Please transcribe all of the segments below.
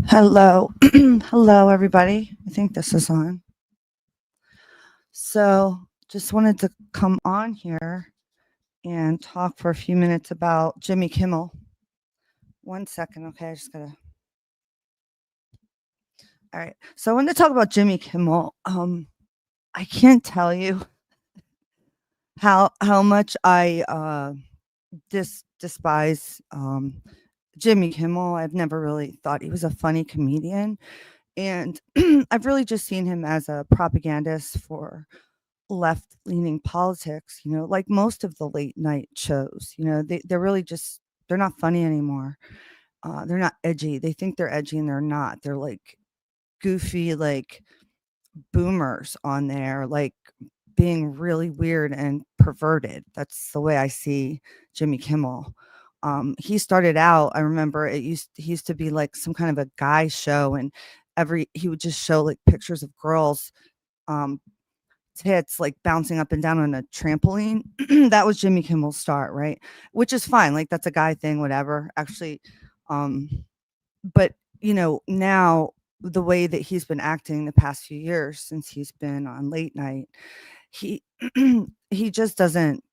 Hello. Hello, everybody. I think this is on. So, just wanted to come on here and talk for a few minutes about Jimmy Kimmel. One second, okay? I just gotta. All right. So, I wanted to talk about Jimmy Kimmel. I can't tell you how much I despise Jimmy Kimmel. I've never really thought he was a funny comedian, and I've really just seen him as a propagandist for left-leaning politics, like most of the late night shows. They're really just they're not funny anymore. They're not edgy. They think they're edgy and they're not. They're like goofy, like boomers on there, like being really weird and perverted. That's the way I see Jimmy Kimmel. He started out, I remember he used to be like some kind of a guy show, and he would just show like pictures of girls um tits like bouncing up and down on a trampoline. That was Jimmy Kimmel's start, right? Which is fine. Like that's a guy thing, whatever. Actually, um, but now the way that he's been acting the past few years since he's been on late night, he he just doesn't.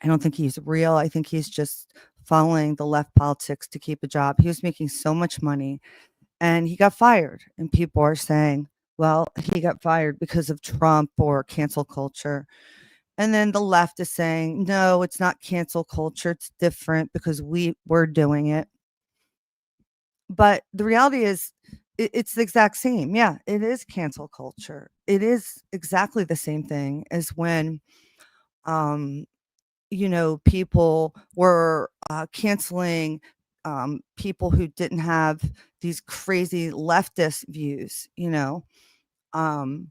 I don't think he's real. I think he's just following the left politics to keep a job. He was making so much money and he got fired. And people are saying, well, he got fired because of Trump or cancel culture. And then the left is saying, no, it's not cancel culture. It's different because we're doing it. But the reality is, it's the exact same. Yeah, it is cancel culture. It is exactly the same thing as when, um, people were canceling people who didn't have these crazy leftist views. Um,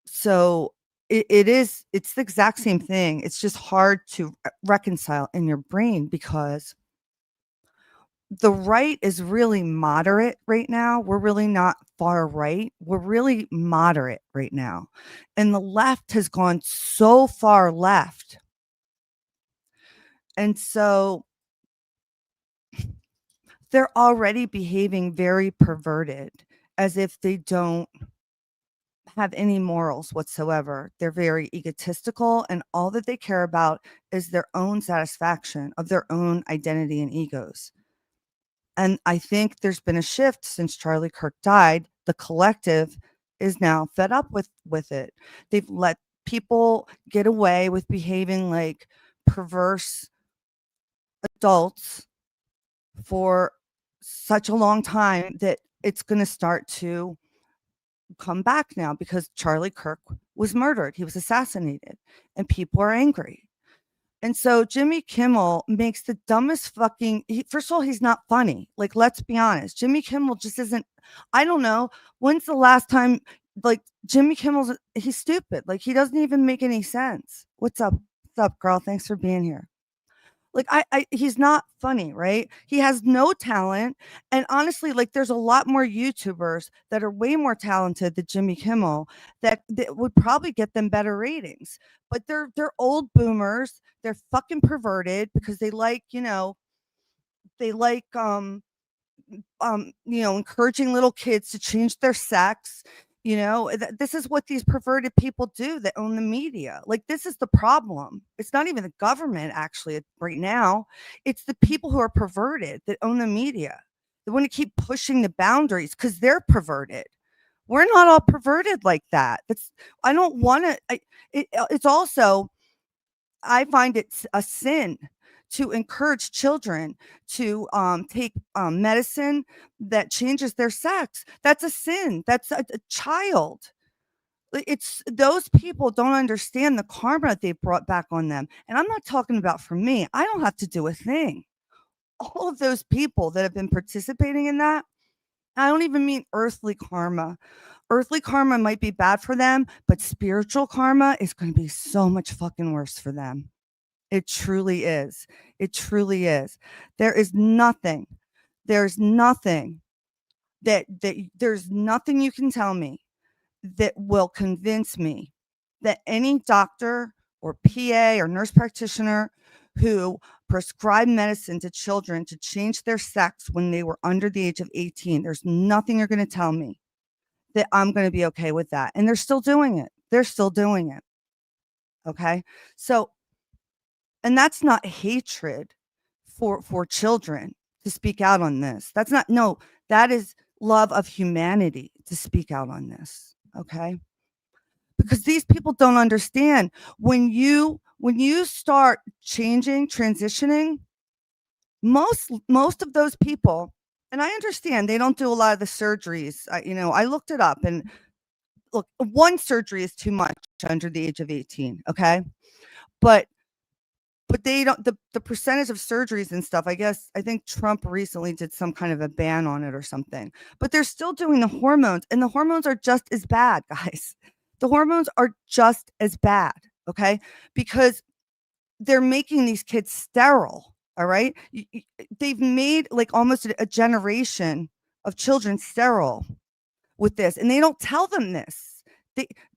so it's the exact same thing. It's just hard to reconcile in your brain because the right is really moderate right now. We're really not far right. We're really moderate right now. And the left has gone so far left. And so they're already behaving very perverted, as if they don't have any morals whatsoever. They're very egotistical, and all that they care about is their own satisfaction of their own identity and egos. And I think there's been a shift since Charlie Kirk died. The collective is now fed up with it. They've let people get away with behaving like perverse adults for such a long time that it's going to start to come back now because Charlie Kirk was murdered. He was assassinated and people are angry. And so Jimmy Kimmel makes the dumbest first of all, he's not funny. Like, let's be honest. Jimmy Kimmel just isn't, I don't know. When's the last time, like, he's stupid. Like, he doesn't even make any sense. What's up? What's up, girl? Thanks for being here. Like he's not funny, right? He has no talent. And honestly, like there's a lot more YouTubers that are way more talented than Jimmy Kimmel that would probably get them better ratings. But they're old boomers. They're fucking perverted because they like encouraging little kids to change their sex. This is what these perverted people do that own the media. Like, this is the problem. It's not even the government, actually, right now. It's the people who are perverted that own the media. They want to keep pushing the boundaries because they're perverted. We're not all perverted like that. I don't want to. It's also, I find it a sin to encourage children to take medicine that changes their sex. That's a sin. That's a child. It's those people don't understand the karma they brought back on them. And I'm not talking about for me. I don't have to do a thing. All of those people that have been participating in that, I don't even mean earthly karma. Earthly karma might be bad for them, but spiritual karma is going to be so much fucking worse for them. It truly is. It truly is. There is nothing. There's nothing there's nothing you can tell me that will convince me that any doctor or PA or nurse practitioner who prescribe medicine to children to change their sex when they were under the age of 18. There's nothing you're going to tell me that I'm going to be okay with that. And they're still doing it. They're still doing it. Okay. So, and that's not hatred for children to speak out on this. That's not, no, that is love of humanity to speak out on this. Okay. Because these people don't understand when you start changing, transitioning, most of those people, and I understand they don't do a lot of the surgeries. I looked it up, and look, one surgery is too much under the age of 18, okay? But they don't, the percentage of surgeries and stuff, I think Trump recently did some kind of a ban on it or something. But they're still doing the hormones, and the hormones are just as bad, guys. The hormones are just as bad, okay? Because they're making these kids sterile, all right? They've made like almost a generation of children sterile with this, and they don't tell them this.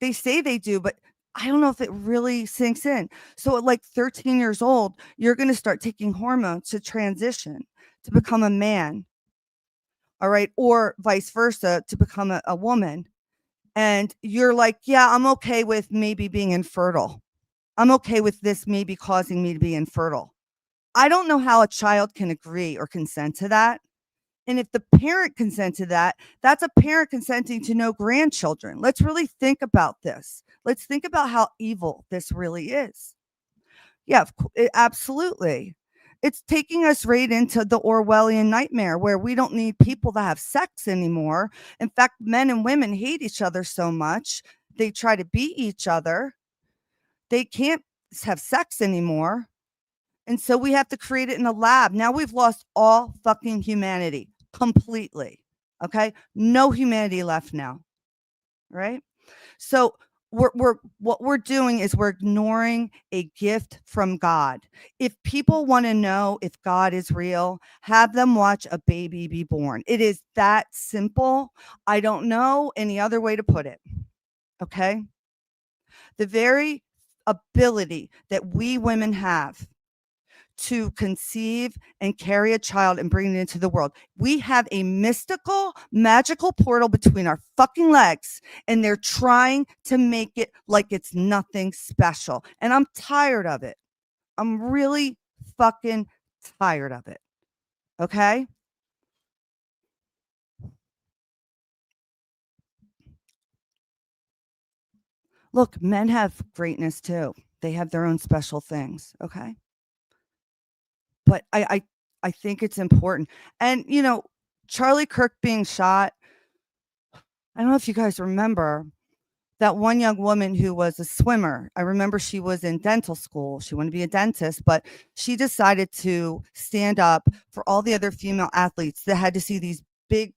They say they do, but I don't know if it really sinks in. So at like 13 years old, you're going to start taking hormones to transition to become a man, all right? Or vice versa, to become a woman. And you're like, yeah, I'm okay with maybe being infertile. I'm okay with this maybe causing me to be infertile. I don't know how a child can agree or consent to that. And if the parent consents to that, that's a parent consenting to no grandchildren. Let's really think about this. Let's think about how evil this really is. Yeah, absolutely. It's taking us right into the Orwellian nightmare where we don't need people to have sex anymore. In fact, men and women hate each other so much, they try to beat each other. They can't have sex anymore. And so we have to create it in a lab. Now we've lost all fucking humanity completely. Okay? No humanity left now. Right? So we're what we're doing is we're ignoring a gift from God. If people want to know if God is real, have them watch a baby be born. It is that simple. I don't know any other way to put it. Okay? The very ability that we women have to conceive and carry a child and bring it into the world. We have a mystical, magical portal between our fucking legs, and they're trying to make it like it's nothing special. And I'm tired of it. I'm really fucking tired of it. Okay? Look, men have greatness too. They have their own special things. Okay? But I think it's important. And Charlie Kirk being shot, I don't know if you guys remember that one young woman who was a swimmer. I remember she was in dental school. She wanted to be a dentist, but she decided to stand up for all the other female athletes that had to see these big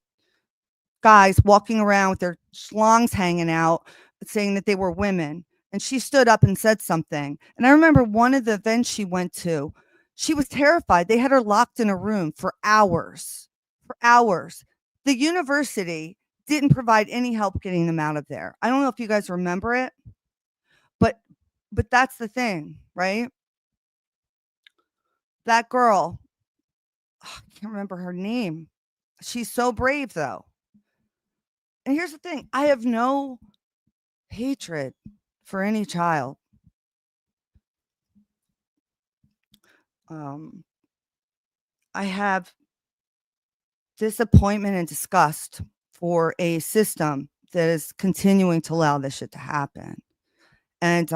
guys walking around with their schlongs hanging out, saying that they were women. And she stood up and said something. And I remember one of the events she went to, she was terrified. They had her locked in a room for hours. For hours. The university didn't provide any help getting them out of there. I don't know if you guys remember it, but that's the thing, right? That girl, I can't remember her name. She's so brave though. And here's the thing, I have no hatred for any child. I have disappointment and disgust for a system that is continuing to allow this shit to happen. And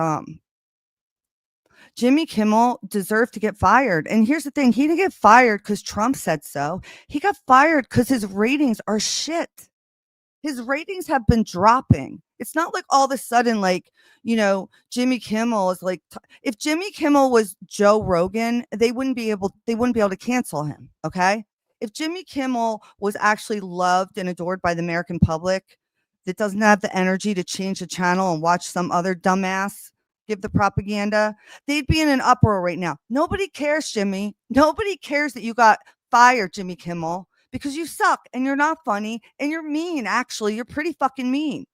Jimmy Kimmel deserved to get fired. And here's the thing, he didn't get fired because Trump said so. He got fired because his ratings are shit. His ratings have been dropping. It's not like all of a sudden, like, Jimmy Kimmel is like, if Jimmy Kimmel was Joe Rogan, they wouldn't be able to cancel him. Okay. If Jimmy Kimmel was actually loved and adored by the American public that doesn't have the energy to change the channel and watch some other dumbass give the propaganda, they'd be in an uproar right now. Nobody cares, Jimmy. Nobody cares that you got fired, Jimmy Kimmel, because you suck and you're not funny and you're mean. Actually, you're pretty fucking mean.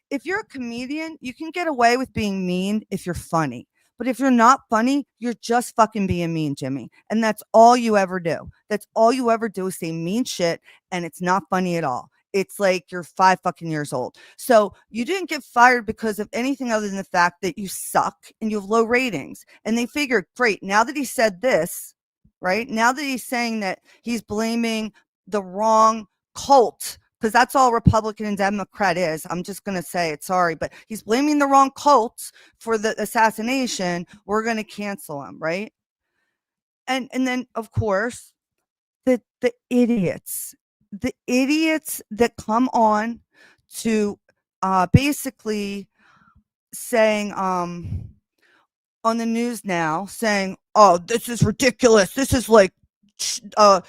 If you're a comedian, you can get away with being mean if you're funny. But if you're not funny, you're just fucking being mean, Jimmy. And that's all you ever do. That's all you ever do is say mean shit, and it's not funny at all. It's like you're 5 fucking years old. So you didn't get fired because of anything other than the fact that you suck and you have low ratings. And they figured, great, now that he said this, right? Now that he's saying that he's blaming the wrong cult, because that's all Republican and Democrat is. I'm just going to say it, sorry, but he's blaming the wrong cult for the assassination. We're going to cancel him, right? And then, of course, the idiots that come on to basically saying on the news now saying, "Oh, this is ridiculous. This is like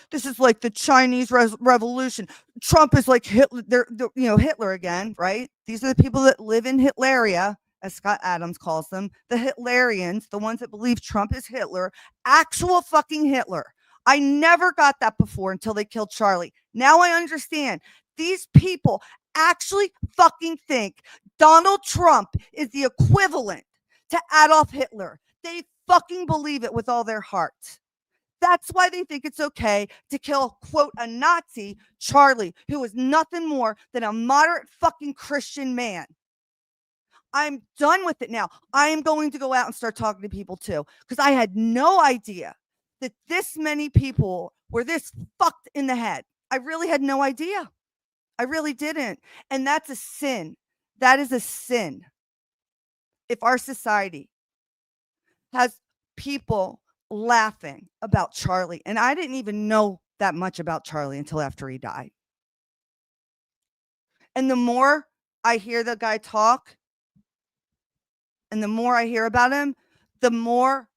the Chinese Revolution. Trump is like Hitler. Hitler again, right? These are the people that live in Hitleria, as Scott Adams calls them, the Hitlerians, the ones that believe Trump is Hitler, actual fucking Hitler. I never got that before until they killed Charlie. Now I understand. These people actually fucking think Donald Trump is the equivalent to Adolf Hitler. They fucking believe it with all their heart. That's why they think it's okay to kill, quote, a Nazi, Charlie, who was nothing more than a moderate fucking Christian man. I'm done with it now. I am going to go out and start talking to people too, because I had no idea that this many people were this fucked in the head. I really had no idea. I really didn't. And that's a sin. That is a sin. If our society has people laughing about Charlie, and I didn't even know that much about Charlie until after he died. And the more I hear the guy talk, and the more I hear about him, the more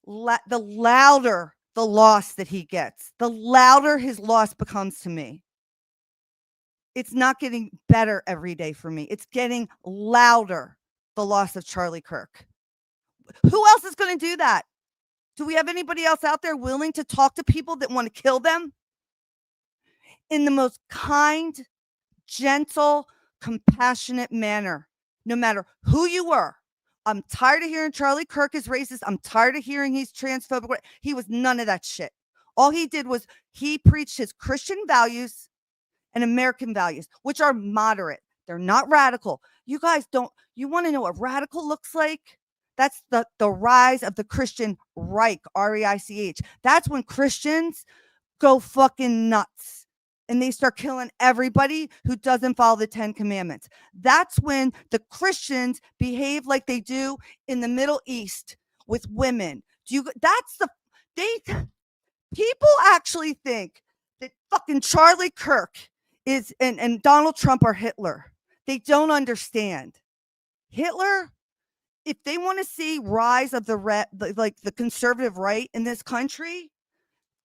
the louder the loss that he gets, the louder his loss becomes to me. It's not getting better every day for me. It's getting louder, the loss of Charlie Kirk. Who else is going to do that? Do we have anybody else out there willing to talk to people that want to kill them in the most kind, gentle, compassionate manner, no matter who you were? I'm tired of hearing Charlie Kirk is racist. I'm tired of hearing he's transphobic. He was none of that shit. All he did was he preached his Christian values and American values, which are moderate. They're not radical. You guys you want to know what radical looks like? That's the rise of the Christian Reich, R-E-I-C-H. That's when Christians go fucking nuts and they start killing everybody who doesn't follow the 10 commandments. That's when the Christians behave like they do in the Middle East with women. People actually think that fucking Charlie Kirk is and Donald Trump are Hitler. They don't understand. Hitler, if they want to see rise of the conservative right in this country,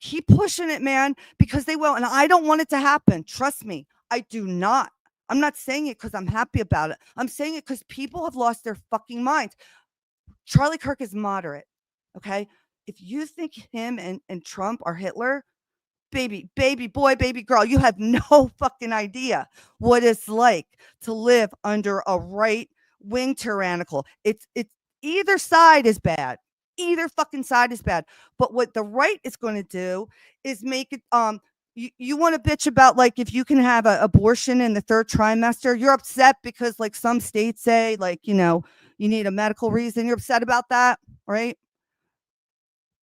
keep pushing it, man, because they will. And I don't want it to happen. Trust me, I do not. I'm not saying it because I'm happy about it. I'm saying it because people have lost their fucking minds. Charlie Kirk is moderate. Okay. If you think him and Trump are Hitler, baby boy, baby girl, you have no fucking idea what it's like to live under a right wing tyrannical. It's either side is bad. Either fucking side is bad. But what the right is going to do is make it you want to bitch about like if you can have an abortion in the 3rd trimester, you're upset because like some states say like, you need a medical reason. You're upset about that, right?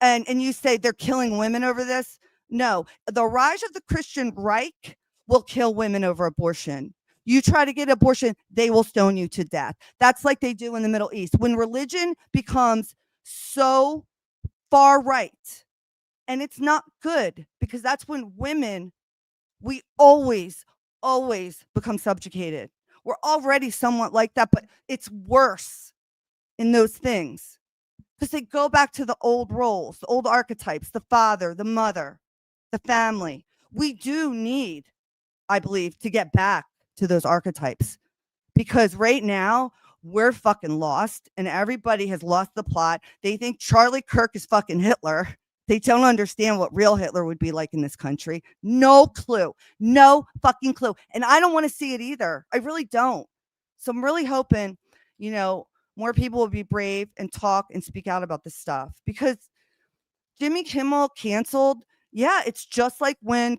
And you say they're killing women over this. No, the rise of the Christian Reich will kill women over abortion. You try to get abortion, they will stone you to death. That's like they do in the Middle East. When religion becomes so far right, and it's not good, because that's when women, we always become subjugated. We're already somewhat like that, but it's worse in those things because they go back to the old roles, the old archetypes, the father, the mother, the family. We do need, I believe, to get back to those archetypes, because right now we're fucking lost and everybody has lost the plot. They think Charlie Kirk is fucking Hitler. They don't understand what real Hitler would be like in this country. No clue. No fucking clue. And I don't want to see it either. I really don't. So I'm really hoping, more people will be brave and talk and speak out about this stuff. Because Jimmy Kimmel canceled. Yeah, it's just like when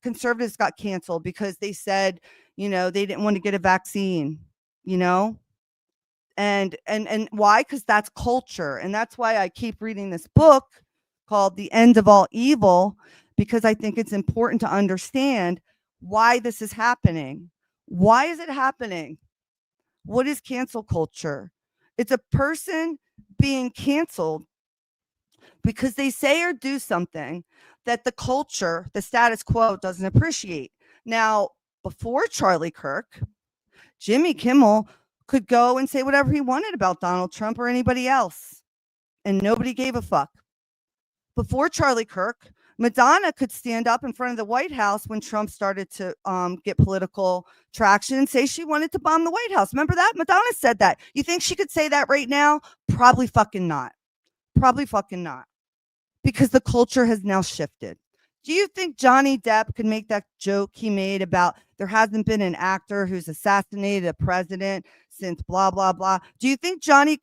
conservatives got canceled because they said, they didn't want to get a vaccine, you know? And why? Because that's culture. And that's why I keep reading this book called The End of All Evil, because I think it's important to understand why this is happening. Why is it happening? What is cancel culture? It's a person being canceled because they say or do something that the culture, the status quo, doesn't appreciate. Now, before Charlie Kirk, Jimmy Kimmel could go and say whatever he wanted about Donald Trump or anybody else, and nobody gave a fuck. Before Charlie Kirk, Madonna could stand up in front of the White House when Trump started to get political traction and say she wanted to bomb the White House. Remember that? Madonna said that. You think she could say that right now? Probably fucking not. Probably fucking not. Because the culture has now shifted. Do you think Johnny Depp could make that joke he made about there hasn't been an actor who's assassinated a president since blah blah blah? Do you think Johnny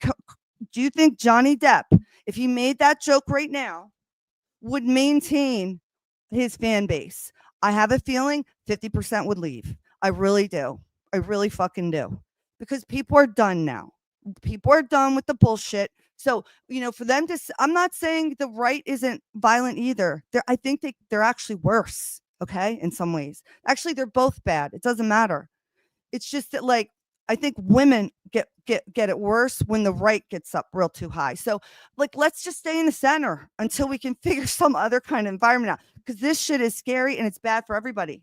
Depp, if he made that joke right now, would maintain his fan base? I have a feeling 50% would leave. I really do. I really fucking do. Because people are done now. People are done with the bullshit. So, for them to, I'm not saying the right isn't violent either. I think they're actually worse. Okay. In some ways, actually, they're both bad. It doesn't matter. It's just that, like, I think women get it worse when the right gets up real too high. So, like, let's just stay in the center until we can figure some other kind of environment out, because this shit is scary and it's bad for everybody.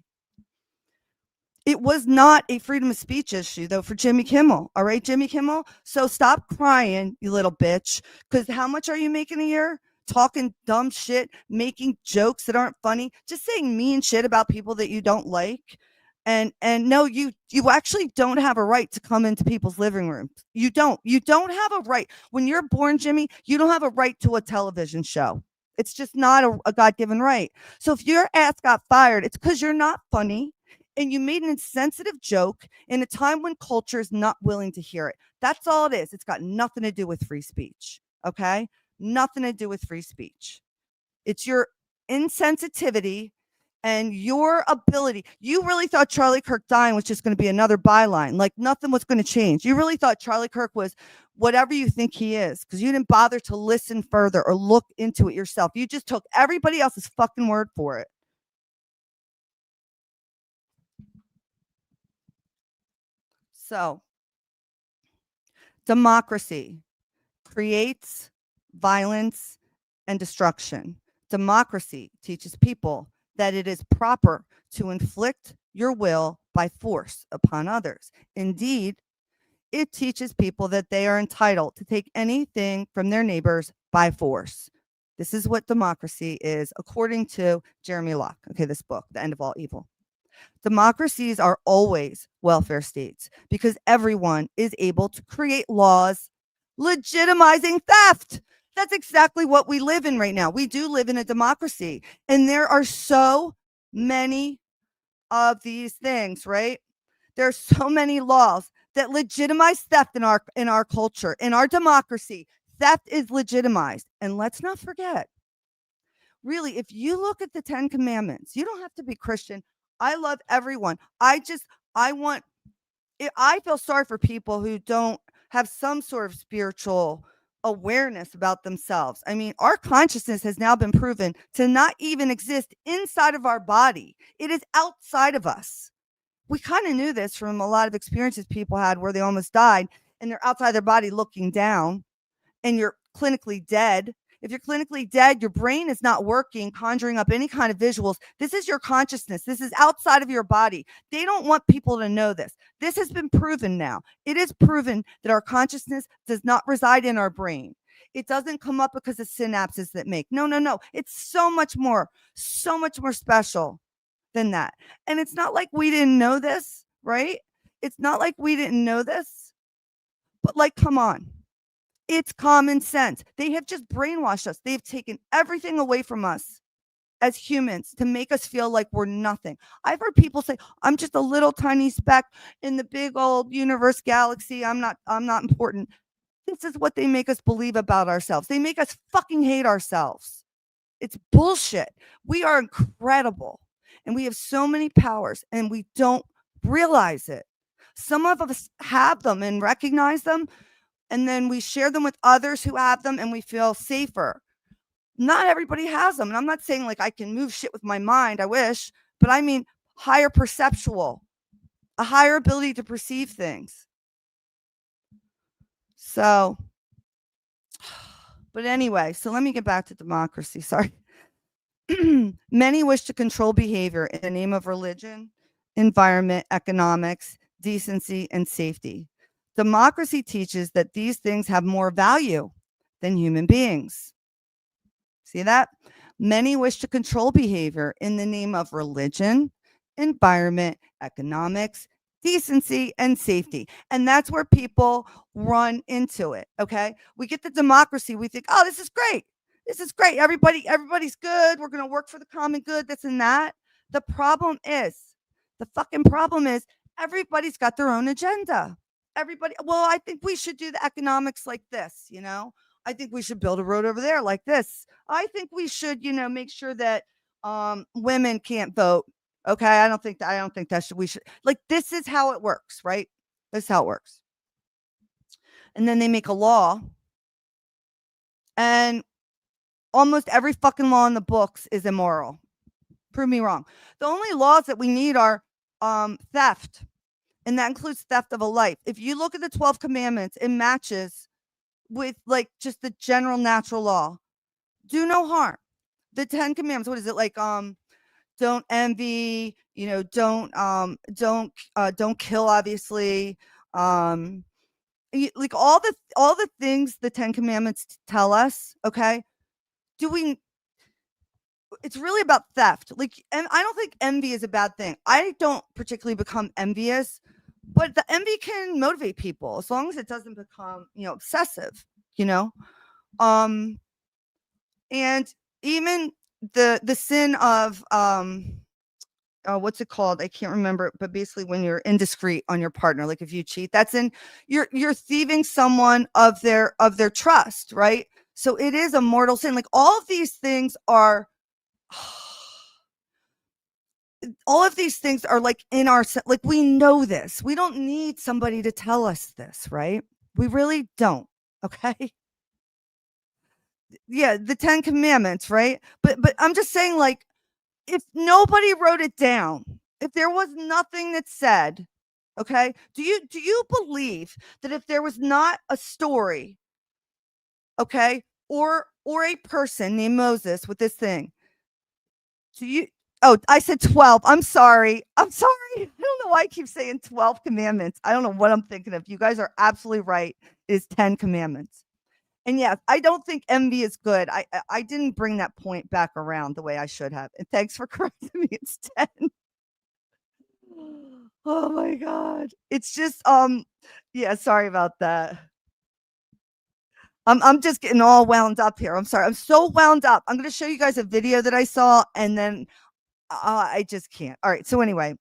It was not a freedom of speech issue, though, for Jimmy Kimmel. All right, Jimmy Kimmel. So stop crying, you little bitch. Because how much are you making a year? Talking dumb shit, making jokes that aren't funny, just saying mean shit about people that you don't like. And no, you actually don't have a right to come into people's living rooms. You don't have a right. When you're born, Jimmy, you don't have a right to a television show. It's just not a God-given right. So if your ass got fired, it's because you're not funny and you made an insensitive joke in a time when culture is not willing to hear it. That's all it is. It's got nothing to do with free speech. Okay? Nothing to do with free speech. It's your insensitivity and your ability. You really thought Charlie Kirk dying was just going to be another byline. Like nothing was going to change. You really thought Charlie Kirk was whatever you think he is, because you didn't bother to listen further or look into it yourself. You just took everybody else's fucking word for it. So, democracy creates violence and destruction. Democracy teaches people that it is proper to inflict your will by force upon others. Indeed, it teaches people that they are entitled to take anything from their neighbors by force. This is what democracy is, according to Jeremy Locke. Okay, this book, The End of All Evil. Democracies are always welfare states because everyone is able to create laws legitimizing theft. That's exactly what we live in right now. We do live in a democracy, and there are so many of these things, right? There are so many laws that legitimize theft in our culture, in our democracy. Theft is legitimized. And let's not forget, really, if you look at the 10 commandments, you don't have to be Christian. I love everyone. I feel sorry for people who don't have some sort of spiritual awareness about themselves. I mean, our consciousness has now been proven to not even exist inside of our body. It is outside of us. We kind of knew this from a lot of experiences people had where they almost died and they're outside their body looking down, and you're clinically dead. If you're clinically dead, your brain is not working, conjuring up any kind of visuals. This is your consciousness. This is outside of your body. They don't want people to know this. This has been proven now. It is proven that our consciousness does not reside in our brain. It doesn't come up because of synapses that make. No. It's so much more special than that. And it's not like we didn't know this, right? It's not like we didn't know this. But like, come on. It's common sense. They have just brainwashed us. They've taken everything away from us as humans to make us feel like we're nothing. I've heard people say, I'm just a little tiny speck in the big old universe galaxy. I'm not important. This is what they make us believe about ourselves. They make us fucking hate ourselves. It's bullshit. We are incredible and we have so many powers and we don't realize it. Some of us have them and recognize them, and then we share them with others who have them and we feel safer. Not everybody has them. And I'm not saying like I can move shit with my mind. I wish, but I mean higher perceptual, a higher ability to perceive things. So, but anyway, so let me get back to democracy. Sorry. Many wish to control behavior in the name of religion, environment, economics, decency, and safety. Democracy teaches that these things have more value than human beings. See that? Many wish to control behavior in the name of religion, environment, economics, decency, and safety. And that's where people run into it. Okay. We get the democracy. We think, oh, this is great. This is great. Everybody's good. We're going to work for the common good, this and that. The fucking problem is everybody's got their own agenda. Well, I think we should do the economics like this, I think we should build a road over there like this. I think we should, make sure that women can't vote. Okay, I don't think that we should, like, this is how it works, right? This is how it works. And then they make a law, and almost every fucking law in the books is immoral. Prove me wrong. The only laws that we need are theft, and that includes theft of a life. If you look at the 12 commandments, it matches with like just the general natural law. Do no harm. The 10 commandments, what is it like? Don't envy, don't kill, obviously. Like all the things the 10 commandments tell us, okay? It's really about theft. Like, and I don't think envy is a bad thing. I don't particularly become envious, but the envy can motivate people as long as it doesn't become, obsessive, and even the sin of what's it called? I can't remember, but basically when you're indiscreet on your partner, like if you cheat, that's you're thieving someone of their trust, right? So it is a mortal sin. Like all of these things are like in our, like, we know this. We don't need somebody to tell us this, right? We really don't. Okay. Yeah, the 10 commandments, right? But I'm just saying, like, if nobody wrote it down, if there was nothing that said, okay, do you believe that if there was not a story, okay, or a person named Moses with this thing, do you oh, I said 12. I'm sorry. I don't know why I keep saying 12 commandments. I don't know what I'm thinking of. You guys are absolutely right. It is 10 commandments. And yeah, I don't think envy is good. I didn't bring that point back around the way I should have. And thanks for correcting me. It's 10. Oh my God. It's just yeah, sorry about that. I'm just getting all wound up here. I'm sorry. I'm so wound up. I'm going to show you guys a video that I saw, and then I just can't. All right. So anyway,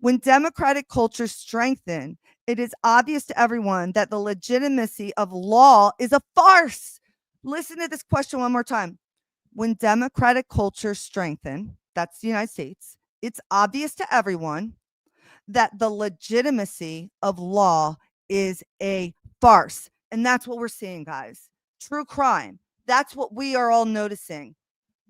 when democratic cultures strengthen, it is obvious to everyone that the legitimacy of law is a farce. Listen to this question one more time. When democratic cultures strengthen, that's the United States, it's obvious to everyone that the legitimacy of law is a farce. And that's what we're seeing, guys. True crime. That's what we are all noticing.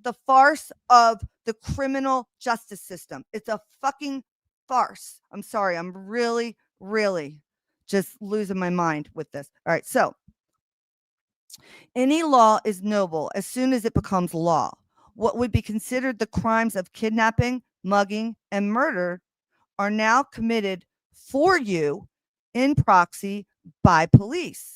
The farce of the criminal justice system. It's a fucking farce. I'm sorry. I'm really, really just losing my mind with this. All right. So any law is noble as soon as it becomes law. What would be considered the crimes of kidnapping, mugging, and murder are now committed for you in proxy by police.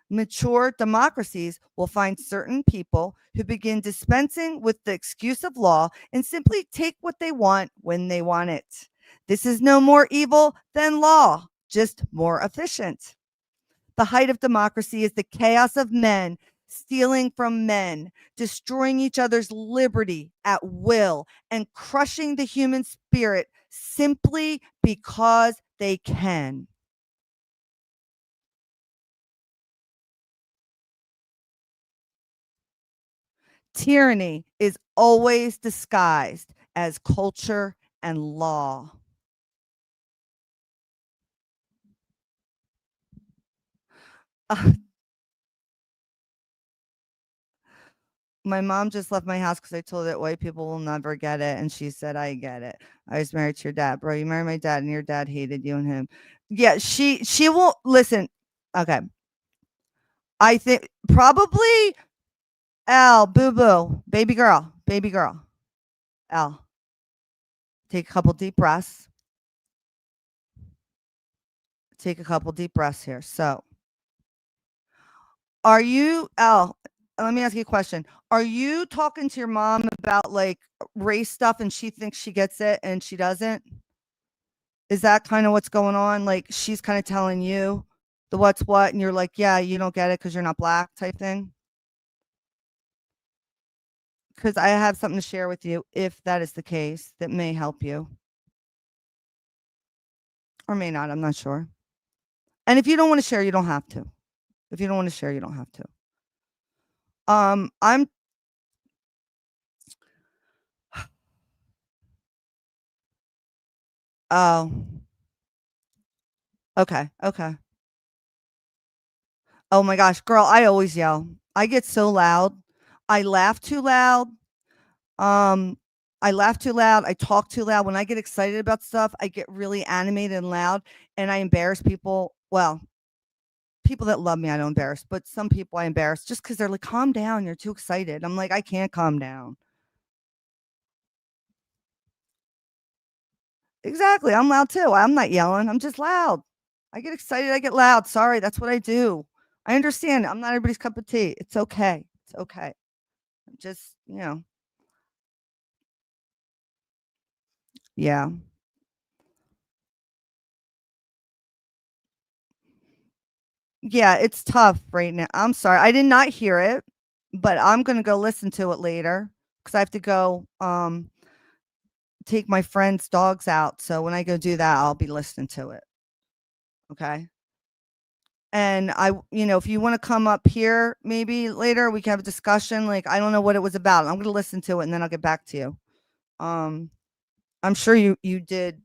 Mature democracies will find certain people who begin dispensing with the excuse of law and simply take what they want when they want it. This is no more evil than law, just more efficient. The height of democracy is the chaos of men stealing from men, destroying each other's liberty at will, and crushing the human spirit simply because they can. Tyranny is always disguised as culture and law. Uh, my mom just left my house because I told her that white people will never get it, and she said, "I get it. I was married to your dad, bro. You married my dad, and your dad hated you and him." Yeah, she won't listen. Okay, I think probably L, boo boo, baby girl, L. Take a couple deep breaths. Take a couple deep breaths here. So, are you L? Let me ask you a question. Are you talking to your mom about like race stuff, and she thinks she gets it and she doesn't? Is that kind of what's going on? Like she's kind of telling you the what's what, and you're like, yeah, you don't get it because you're not black type thing? Because I have something to share with you if that is the case that may help you or may not. I'm not sure. And if you don't want to share, you don't have to. If you don't want to share, you don't have to. I'm oh, okay, okay. Oh my gosh, girl, I always yell. I get so loud. I laugh too loud. Um, I laugh too loud. I talk too loud. When I get excited about stuff, I get really animated and loud, and I embarrass people. Well, people that love me, I don't embarrass, but some people I embarrass just because they're like, calm down. You're too excited. I'm like, I can't calm down. Exactly. I'm loud too. I'm not yelling. I'm just loud. I get excited. I get loud. Sorry. That's what I do. I understand. I'm not everybody's cup of tea. It's okay. It's okay. Just, yeah. Yeah, it's tough right now. I'm sorry. I did not hear it, but I'm gonna go listen to it later because I have to go take my friend's dogs out. So when I go do that, I'll be listening to it. Okay. And if you want to come up here maybe later, we can have a discussion. Like, I don't know what it was about. I'm gonna listen to it and then I'll get back to you. Um, I'm sure you did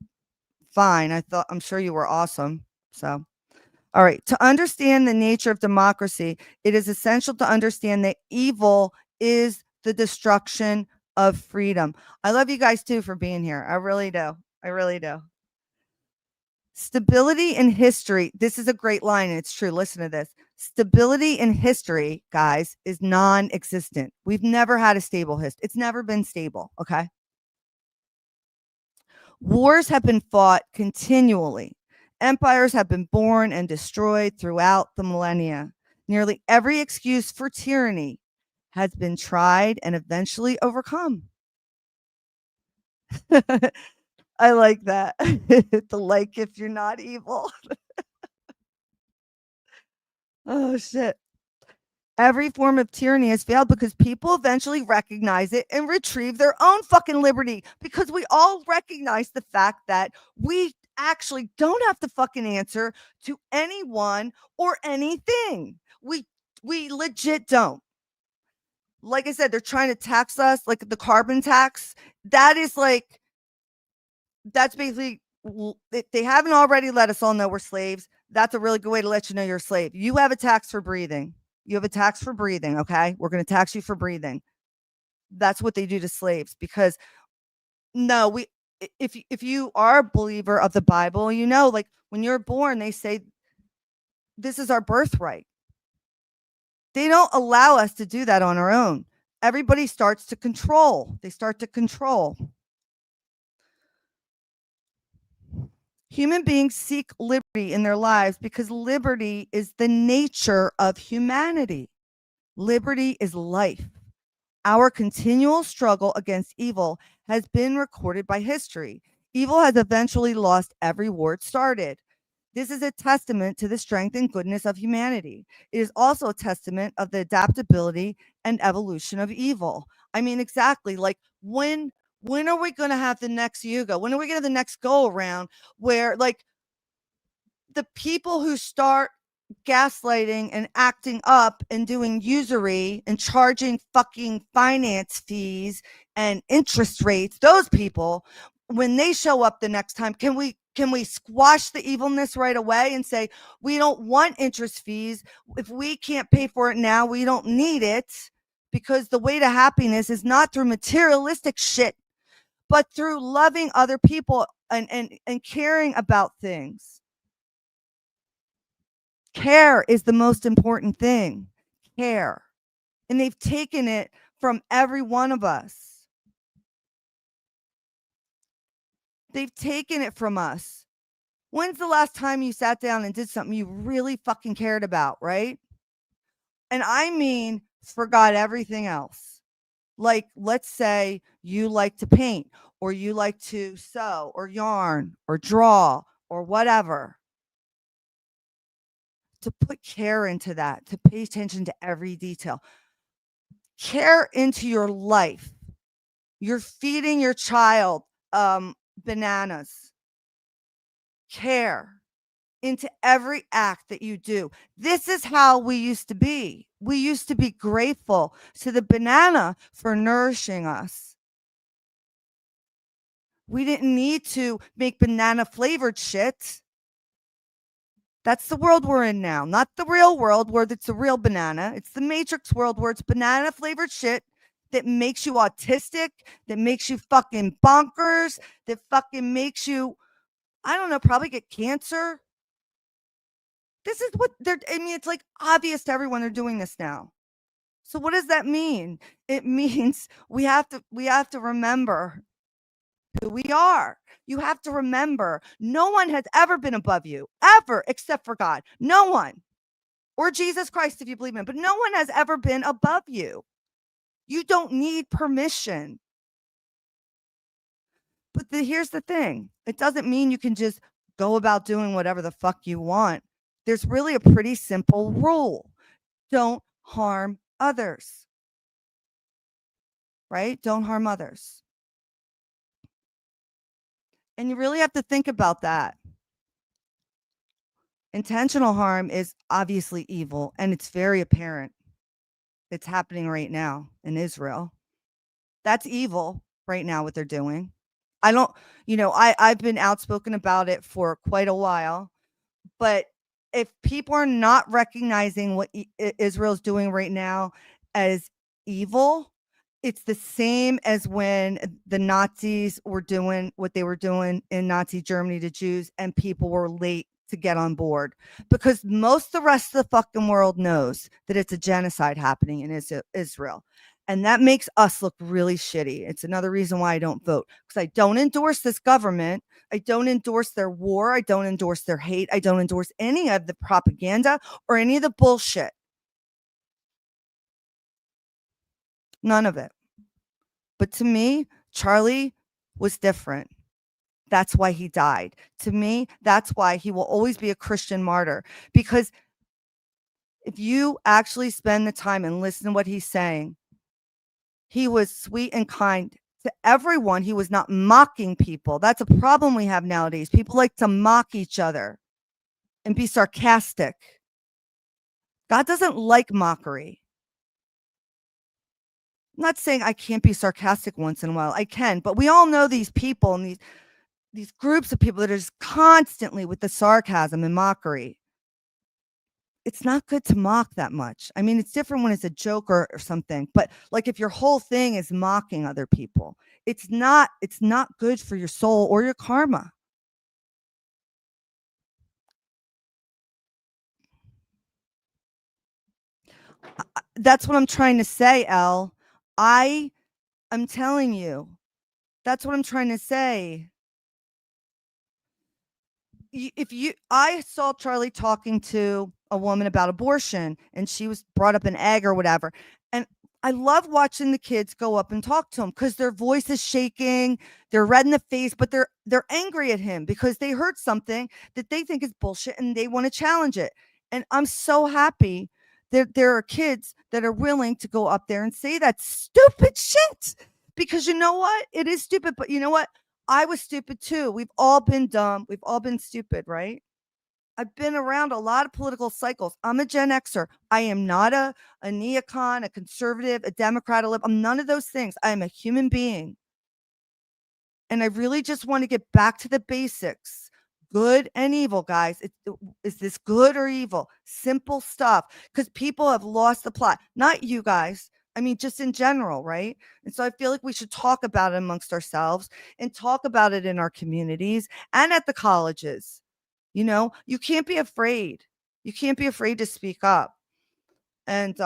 fine. I'm sure you were awesome. So all right. To understand the nature of democracy, it is essential to understand that evil is the destruction of freedom. I love you guys too for being here. I really do. I really do. Stability in history. This is a great line, and it's true. Listen to this. Stability in history, guys, is non existent. We've never had a stable history. It's never been stable. Okay. Wars have been fought continually. Empires have been born and destroyed throughout the millennia. Nearly every excuse for tyranny has been tried and eventually overcome. I like that. The like if you're not evil. Oh, shit. Every form of tyranny has failed because people eventually recognize it and retrieve their own fucking liberty because we all recognize the fact that we actually don't have to fucking answer to anyone or anything. We legit don't. Like I said, they're trying to tax us like the carbon tax. That is like that's basically if they haven't already let us all know we're slaves. That's a really good way to let you know you're a slave. You have a tax for breathing. You have a tax for breathing, okay? We're going to tax you for breathing. That's what they do to slaves because no, if you are a believer of the Bible, like when you're born, they say this is our birthright. They don't allow us to do that on our own. Everybody starts to control. They start to control. Human beings seek liberty in their lives because liberty is the nature of humanity. Liberty is life. Our continual struggle against evil has been recorded by history. Evil has eventually lost every war it started. This is a testament to the strength and goodness of humanity. It is also a testament of the adaptability and evolution of evil. I mean, exactly. Like when are we going to have the next yuga? When are we going to have the next go around where like the people who start gaslighting and acting up and doing usury and charging fucking finance fees and interest rates, those people, when they show up the next time, can we squash the evilness right away and say we don't want interest fees? If we can't pay for it now, we don't need it, because the way to happiness is not through materialistic shit, but through loving other people and caring about things. Care is the most important thing. Care. And they've taken it from every one of us. They've taken it from us. When's the last time you sat down and did something you really fucking cared about, right? And I mean, forgot everything else. Like, let's say you like to paint, or you like to sew or yarn or draw or whatever. To put care into that, to pay attention to every detail. Care into your life. You're feeding your child bananas. Care into every act that you do. This is how we used to be. We used to be grateful to the banana for nourishing us. We didn't need to make banana flavored shit. That's the world we're in now, not the real world where it's a real banana. It's the Matrix world where it's banana flavored shit that makes you autistic, that makes you fucking bonkers, that fucking makes you, I don't know, probably get cancer. This is what I mean, it's like obvious to everyone they're doing this now. So what does that mean? It means we have to remember who we are. You have to remember no one has ever been above you, ever, except for God. No one. Or Jesus Christ, if you believe in him, but no one has ever been above you. You don't need permission. But here's the thing. It doesn't mean you can just go about doing whatever the fuck you want. There's really a pretty simple rule. Don't harm others. Right? Don't harm others. And you really have to think about that. Intentional harm is obviously evil, and it's very apparent. It's happening right now in Israel. That's evil right now, what they're doing. I don't, I've been outspoken about it for quite a while, but if people are not recognizing what Israel's doing right now as evil, it's the same as when the Nazis were doing what they were doing in Nazi Germany to Jews, and people were late to get on board, because most of the rest of the fucking world knows that it's a genocide happening in Israel. And that makes us look really shitty. It's another reason why I don't vote, because I don't endorse this government. I don't endorse their war. I don't endorse their hate. I don't endorse any of the propaganda or any of the bullshit. None of it. But to me, Charlie was different. That's why he died. To me, that's why he will always be a Christian martyr. Because if you actually spend the time and listen to what he's saying, he was sweet and kind to everyone. He was not mocking people. That's a problem we have nowadays. People like to mock each other and be sarcastic. God doesn't like mockery. I'm not saying I can't be sarcastic once in a while. I can, but we all know these people and these groups of people that are just constantly with the sarcasm and mockery. It's not good to mock that much. I mean, it's different when it's a joke or something, but like if your whole thing is mocking other people, it's not good for your soul or your karma. That's what I'm trying to say, Elle. I'm telling you. That's what I'm trying to say. I saw Charlie talking to a woman about abortion, and she was brought up an egg or whatever. And I love watching the kids go up and talk to him, because their voice is shaking, they're red in the face, but they're angry at him because they heard something that they think is bullshit and they want to challenge it. And I'm so happy that there are kids that are willing to go up there and say that stupid shit. Because you know what? It is stupid, but you know what? I was stupid too. We've all been dumb. We've all been stupid, right? I've been around a lot of political cycles. I'm a Gen Xer. I am not a neocon, a conservative, a Democrat, a I'm none of those things. I am a human being. And I really just want to get back to the basics. Good and evil, guys. Is this good or evil? Simple stuff. Because people have lost the plot. Not you guys. I mean, just in general, right? And so I feel like we should talk about it amongst ourselves and talk about it in our communities and at the colleges. You can't be afraid. You can't be afraid to speak up. And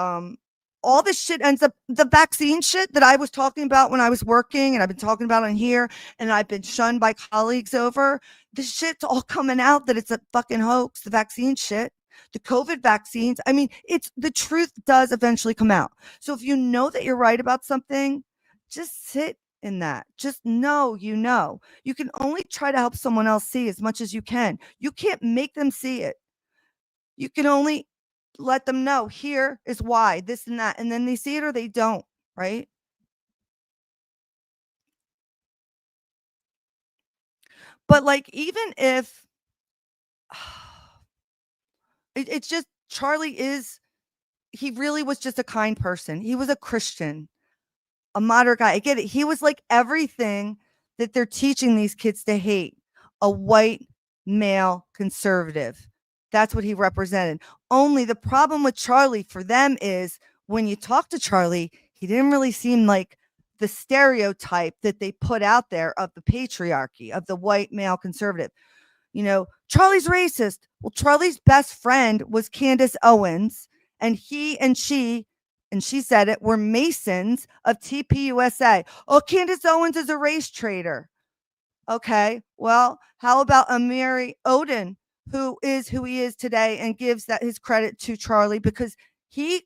all this shit ends up the vaccine shit that I was talking about when I was working, and I've been talking about on here, and I've been shunned by colleagues over. This shit's all coming out that it's a fucking hoax. The vaccine shit, the COVID vaccines. I mean, it's the truth does eventually come out. So if you know that you're right about something, just sit in that. Just know you know. You can only try to help someone else see as much as you can. You can't make them see it. You can only let them know here is why, this and that. And then they see it or they don't, right? But like, even if it's just Charlie he really was just a kind person. He was a Christian, a moderate guy. I get it. He was like everything that they're teaching these kids to hate, a white male conservative. That's what he represented. Only the problem with Charlie for them is when you talk to Charlie, he didn't really seem like the stereotype that they put out there of the patriarchy, of the white male conservative. Charlie's racist. Well, Charlie's best friend was Candace Owens, and he and she said it, were Masons of TPUSA. Oh, Candace Owens is a race traitor. Okay. Well, how about Amiri Odin, who is who he is today and gives that his credit to Charlie because he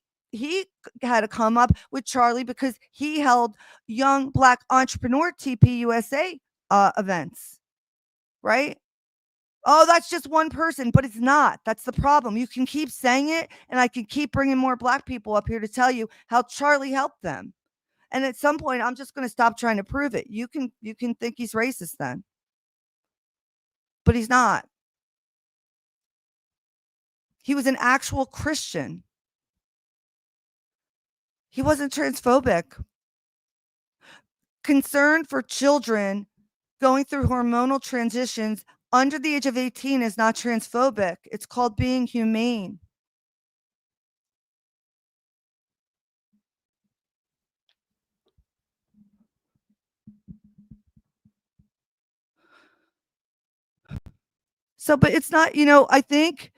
had to come up with Charlie because he held young black entrepreneur TPUSA events, right? Oh, that's just one person, but it's not. That's the problem. You can keep saying it, and I can keep bringing more black people up here to tell you how Charlie helped them. And at some point, I'm just going to stop trying to prove it. You can think he's racist then, but he's not. He was an actual Christian. He wasn't transphobic. Concern for children going through hormonal transitions under the age of 18 is not transphobic. It's called being humane. So, but it's not, I think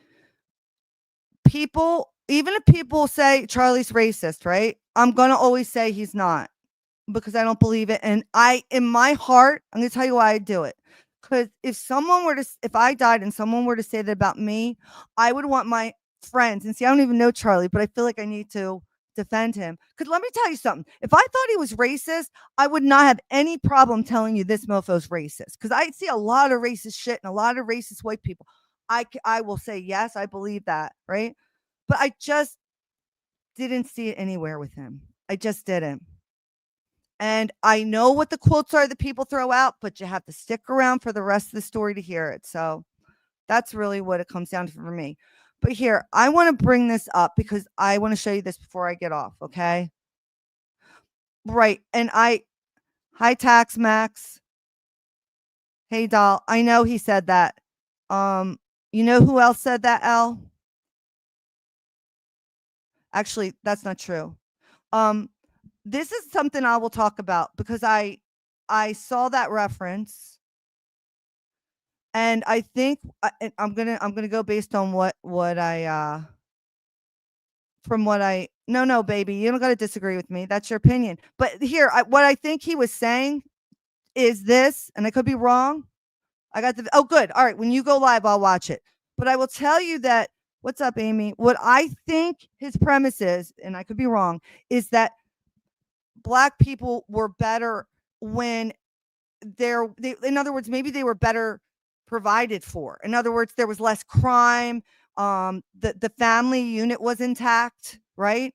people, even if people say Charlie's racist, right? I'm going to always say he's not because I don't believe it. And in my heart, I'm going to tell you why I do it. Because if I died and someone were to say that about me, I would want my friends, and see, I don't even know Charlie, but I feel like I need to defend him. Because let me tell you something. If I thought he was racist, I would not have any problem telling you this mofo's racist. Because I see a lot of racist shit and a lot of racist white people. I will say, yes, I believe that, right? But I just didn't see it anywhere with him. I just didn't. And I know what the quotes are that people throw out, but you have to stick around for the rest of the story to hear it. So that's really what it comes down to for me. But here, I want to bring this up because I want to show you this before I get off. Okay. Right. And hi, Tax Max. Hey, doll. I know he said that. You know who else said that, L? Actually, that's not true. This is something I will talk about because I saw that reference, and I think I'm gonna go based on what I from what I no baby, you don't got to disagree with me. That's your opinion. But here, what I think he was saying is this, and I could be wrong. I got the oh good. All right, when you go live, I'll watch it. But I will tell you that what's up, Amy? What I think his premise is, and I could be wrong, is that black people were better when in other words, maybe they were better provided for. In other words, there was less crime. The family unit was intact, right?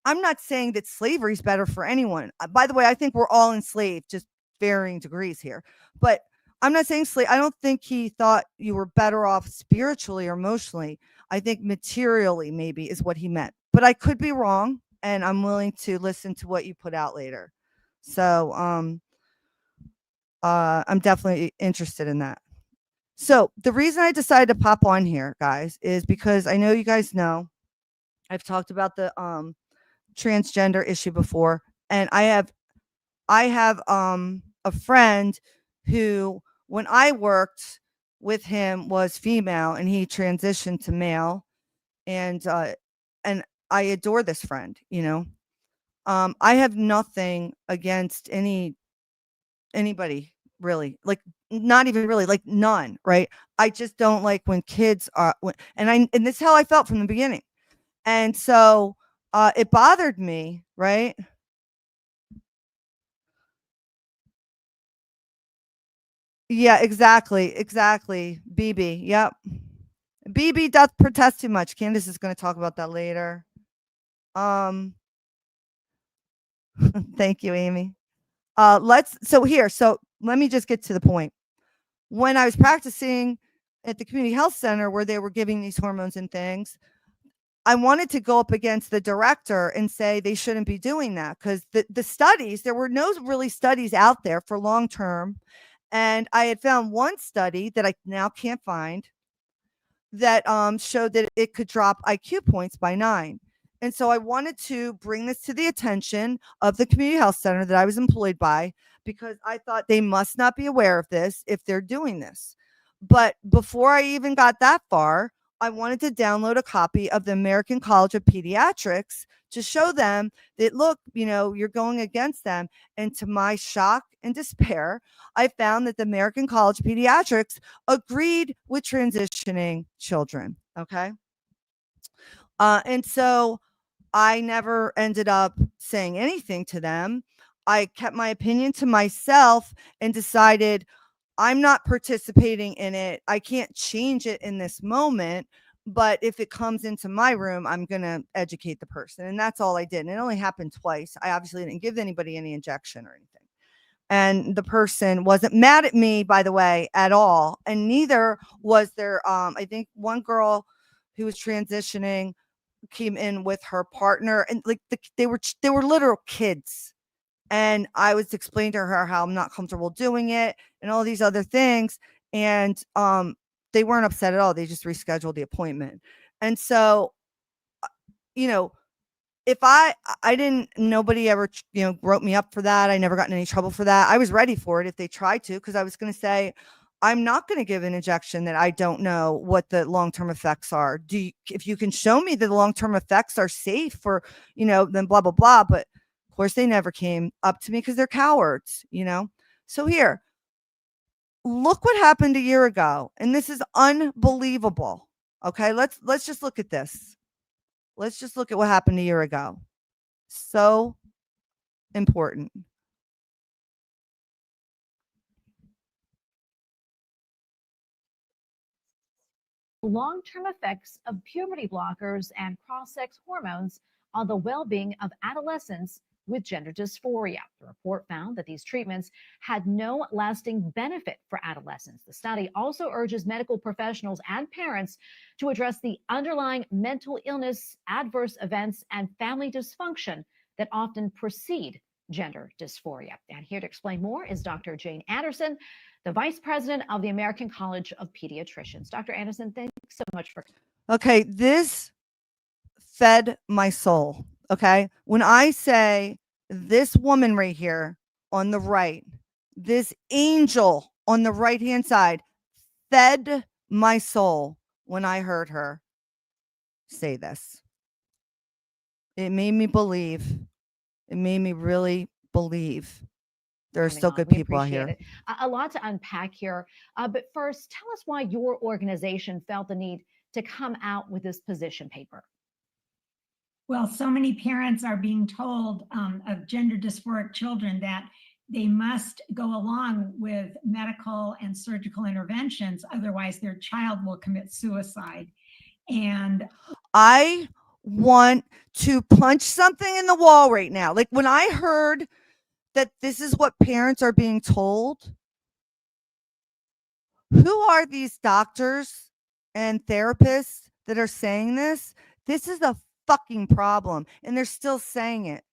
I'm not saying that slavery is better for anyone. By the way, I think we're all enslaved, just varying degrees here. But I'm not saying I don't think he thought you were better off spiritually or emotionally. I think materially maybe is what he meant. But I could be wrong, and I'm willing to listen to what you put out later. So, I'm definitely interested in that. So, the reason I decided to pop on here, guys, is because I know you guys know I've talked about the transgender issue before, and I have a friend who, when I worked with him, was female and he transitioned to male, and and I adore this friend, you know. I have nothing against anybody really, like, not even really, like, none, right? I just don't like when kids are and this is how I felt from the beginning. And so it bothered me, right? Yeah, exactly, exactly. BB, yep. BB does protest too much. Candace is going to talk about that later. Um, thank you, Amy. So let me just get to the point. When I was practicing at the community health center where they were giving these hormones and things, I wanted to go up against the director and say they shouldn't be doing that because the studies, there were no really studies out there for long term. And I had found one study that I now can't find that showed that it could drop IQ points by 9. And so I wanted to bring this to the attention of the community health center that I was employed by because I thought they must not be aware of this if they're doing this. But before I even got that far, I wanted to download a copy of the American College of Pediatrics to show them that, look, you're going against them. And to my shock and despair, I found that the American College of Pediatrics agreed with transitioning children. Okay. And so I never ended up saying anything to them. I kept my opinion to myself and decided I'm not participating in it. I can't change it in this moment. But if it comes into my room, I'm going to educate the person. And that's all I did. And it only happened twice. I obviously didn't give anybody any injection or anything. And the person wasn't mad at me, by the way, at all. And neither was there. I think one girl who was transitioning came in with her partner, and like they were literal kids. And I was explaining to her how I'm not comfortable doing it and all these other things. And they weren't upset at all. They just rescheduled the appointment. And so, you know, if I didn't nobody ever, wrote me up for that. I never got in any trouble for that. I was ready for it if they tried to, because I was going to say, I'm not going to give an injection that I don't know what the long-term effects are. If you can show me that the long-term effects are safe for, then blah, blah, blah. But of course they never came up to me because they're cowards. So here, look what happened a year ago. And this is unbelievable. Okay. Let's just look at this. Let's just look at what happened a year ago. So important. Long-term effects of puberty blockers and cross-sex hormones on the well-being of adolescents with gender dysphoria. The report found that these treatments had no lasting benefit for adolescents. The study also urges medical professionals and parents to address the underlying mental illness, adverse events, and family dysfunction that often precede gender dysphoria. And here to explain more is Dr. Jane Anderson, the vice president of the American College of Pediatricians. Dr. Anderson, thanks so much for. Okay, this fed my soul. Okay, when I say this woman right here on the right, this angel on the right hand side, fed my soul when I heard her say this. It made me believe. It made me really believe there are still good people out here. A lot to unpack here. But first, tell us why your organization felt the need to come out with this position paper. Well, so many parents are being told of gender dysphoric children that they must go along with medical and surgical interventions, otherwise their child will commit suicide. And I want to punch something in the wall right now. Like when I heard that this is what parents are being told, Who are these doctors and therapists that are saying this? This is a fucking problem, and they're still saying it.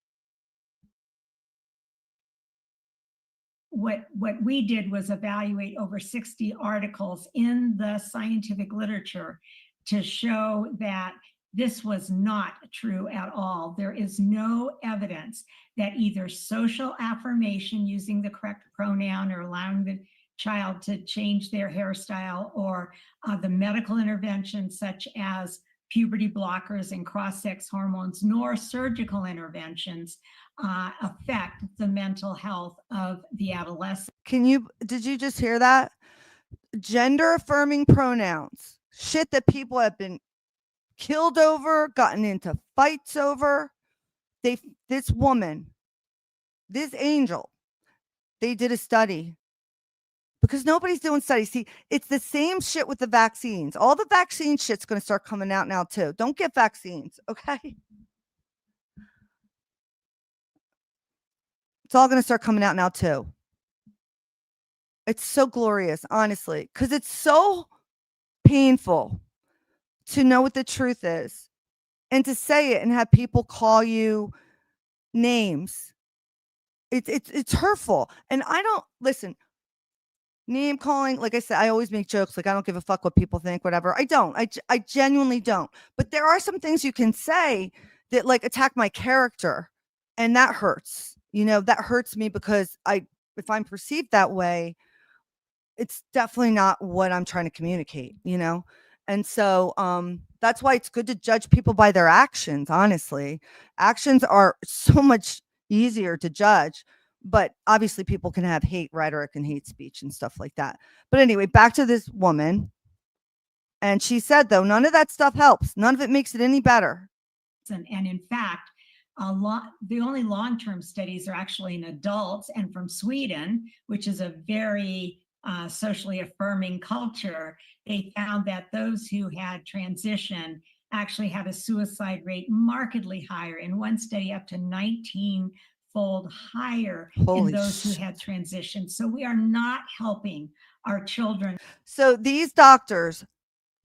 What we did was evaluate over 60 articles in the scientific literature to show that this was not true at all. There is no evidence that either social affirmation using the correct pronoun or allowing the child to change their hairstyle, or the medical interventions such as puberty blockers and cross-sex hormones, nor surgical interventions affect the mental health of the adolescent. Did you just hear that? Gender affirming pronouns. Shit that people have been killed over, gotten into fights over. This woman, this angel, they did a study because nobody's doing studies. See, it's the same shit with the vaccines. All the vaccine shit's going to start coming out now too. Don't get vaccines, okay? It's all going to start coming out now too. It's so glorious, honestly, because it's so painful to know what the truth is and to say it and have people call you names. It's hurtful. And I don't listen. Name calling, like I said, I always make jokes. Like I don't give a fuck what people think, whatever. I don't. I genuinely don't. But there are some things you can say that like attack my character, and that hurts. That hurts me because if I'm perceived that way, it's definitely not what I'm trying to communicate. And so that's why it's good to judge people by their actions. Honestly, actions are so much easier to judge. But obviously people can have hate rhetoric and hate speech and stuff like that. But anyway, back to this woman. And she said, though, none of that stuff helps. None of it makes it any better. And in fact, the only long-term studies are actually in adults, and from Sweden, which is a very socially affirming culture. They found that those who had transition actually had a suicide rate markedly higher. In one study, up to 19-fold higher in those who had transitioned. So we are not helping our children. So these doctors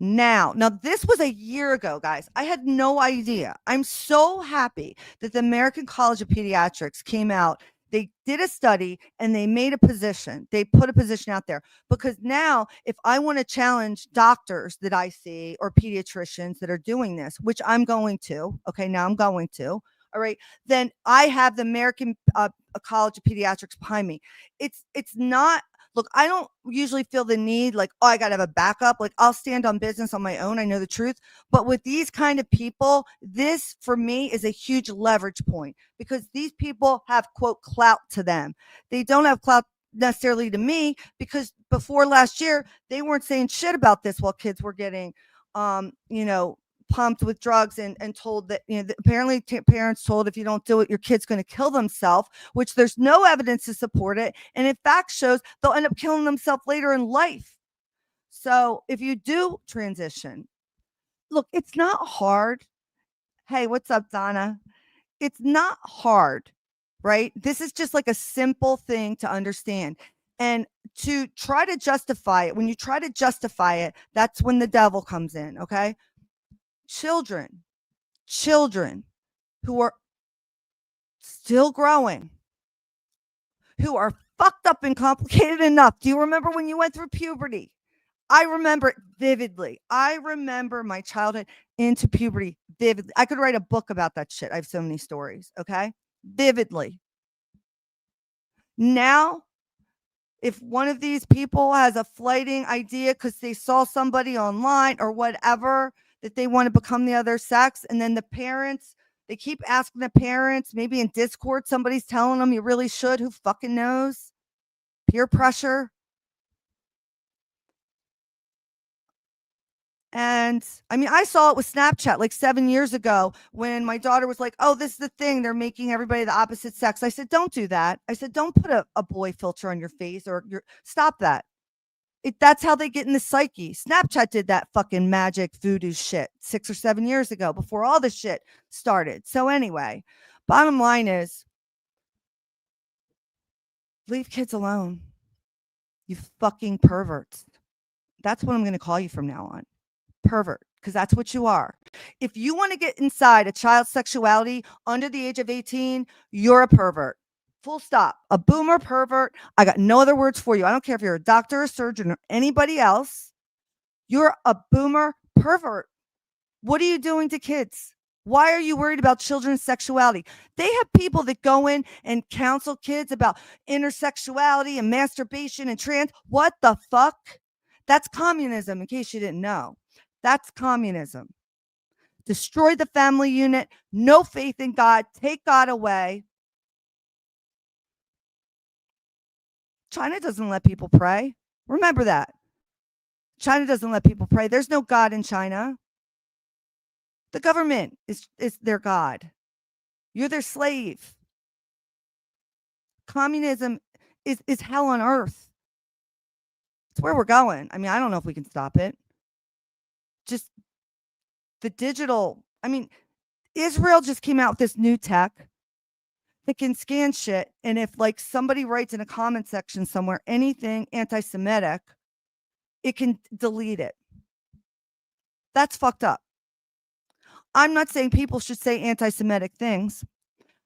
now this was a year ago, guys. I had no idea. I'm so happy that the American College of Pediatrics came out. They did a study and they made a position. They put a position out there because now if I want to challenge doctors that I see or pediatricians that are doing this, which I'm going to, okay, now I'm going to, all right, then I have the American College of Pediatrics behind me. It's not, look, I don't usually feel the need like, oh, I got to have a backup. Like I'll stand on business on my own. I know the truth. But with these kind of people, this for me is a huge leverage point because these people have, quote, clout to them. They don't have clout necessarily to me because before last year, they weren't saying shit about this while kids were getting, pumped with drugs and told that, apparently parents told if you don't do it, your kid's going to kill themselves, which there's no evidence to support it. And in fact shows they'll end up killing themselves later in life. So if you do transition, look, it's not hard. Hey, what's up, Donna? It's not hard, right? This is just like a simple thing to understand. And to try to justify it, when you try to justify it, that's when the devil comes in, okay? Children who are still growing, who are fucked up and complicated enough. Do you remember when you went through puberty? I remember it vividly. I remember my childhood into puberty vividly. I could write a book about that shit. I have so many stories, okay? Vividly. Now, if one of these people has a flighting idea because they saw somebody online or whatever that they want to become the other sex, and then the parents, they keep asking the parents, maybe in Discord, somebody's telling them you really should. Who fucking knows? Peer pressure. And I mean, I saw it with Snapchat like 7 years ago when my daughter was like, oh, this is the thing. They're making everybody the opposite sex. I said, don't do that. I said, don't put a boy filter on your face or stop that. That's how they get in the psyche. Snapchat did that fucking magic voodoo shit 6 or 7 years ago before all this shit started. So anyway, bottom line is leave kids alone. You fucking perverts. That's what I'm going to call you from now on. Pervert, because that's what you are. If you want to get inside a child's sexuality under the age of 18, you're a pervert. Full stop. A boomer pervert. I got no other words for you. I don't care if you're a doctor, a surgeon, or anybody else. You're a boomer pervert. What are you doing to kids? Why are you worried about children's sexuality? They have people that go in and counsel kids about intersexuality and masturbation and trans. What the fuck? That's communism, in case you didn't know. That's communism. Destroy the family unit. No faith in God. Take God away. China doesn't let people pray. Remember that. China doesn't let people pray. There's no God in China. The government is their God. You're their slave. Communism is hell on earth. It's where we're going. I mean, I don't know if we can stop it. Just the digital. I mean, Israel just came out with this new tech that can scan shit. And if like somebody writes in a comment section somewhere anything anti-Semitic, it can delete it. That's fucked up. I'm not saying people should say anti-Semitic things.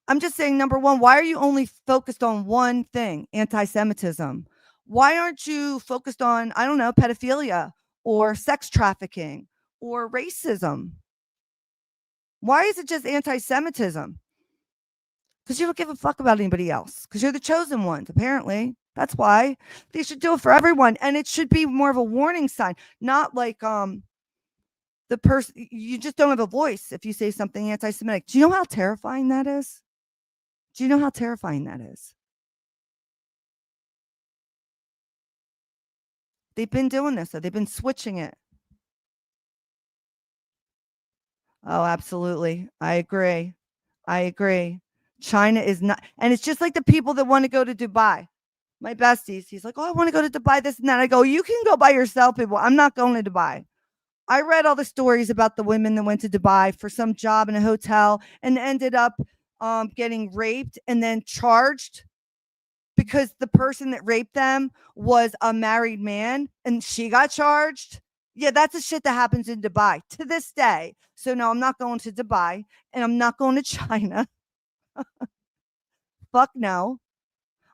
I'm just saying, number one, why are you only focused on one thing, anti-Semitism? Why aren't you focused on, I don't know, pedophilia or sex trafficking or racism? Why is it just anti-Semitism? Because you don't give a fuck about anybody else. Because you're the chosen ones, apparently. That's why. They should do it for everyone. And it should be more of a warning sign, not like the person, you just don't have a voice if you say something anti-Semitic. Do you know how terrifying that is? Do you know how terrifying that is? They've been doing this, so they've been switching it. Oh, absolutely. I agree. China is not, and it's just like the people that want to go to Dubai. My besties, he's like, oh, I want to go to Dubai, this and that. I go, you can go by yourself, people. I'm not going to Dubai. I read all the stories about the women that went to Dubai for some job in a hotel and ended up getting raped and then charged because the person that raped them was a married man and she got charged. Yeah, that's the shit that happens in Dubai to this day. So no, I'm not going to Dubai and I'm not going to China. Fuck no.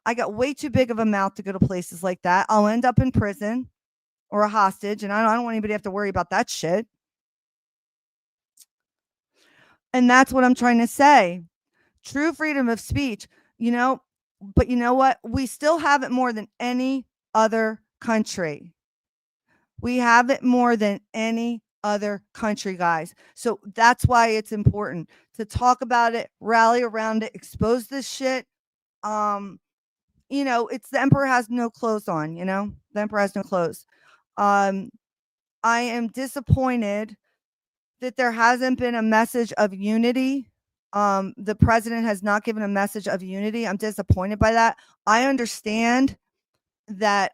I got way too big of a mouth to go to places like that. I'll end up in prison or a hostage, and I don't want anybody to have to worry about that shit. And that's what I'm trying to say. True freedom of speech, but you know what? We still have it more than any other country. We have it more than any other country, guys. So that's why it's important to talk about it, rally around it, expose this shit. It's the emperor has no clothes on, the emperor has no clothes. I am disappointed that there hasn't been a message of unity. The president has not given a message of unity. I'm disappointed by that. I understand that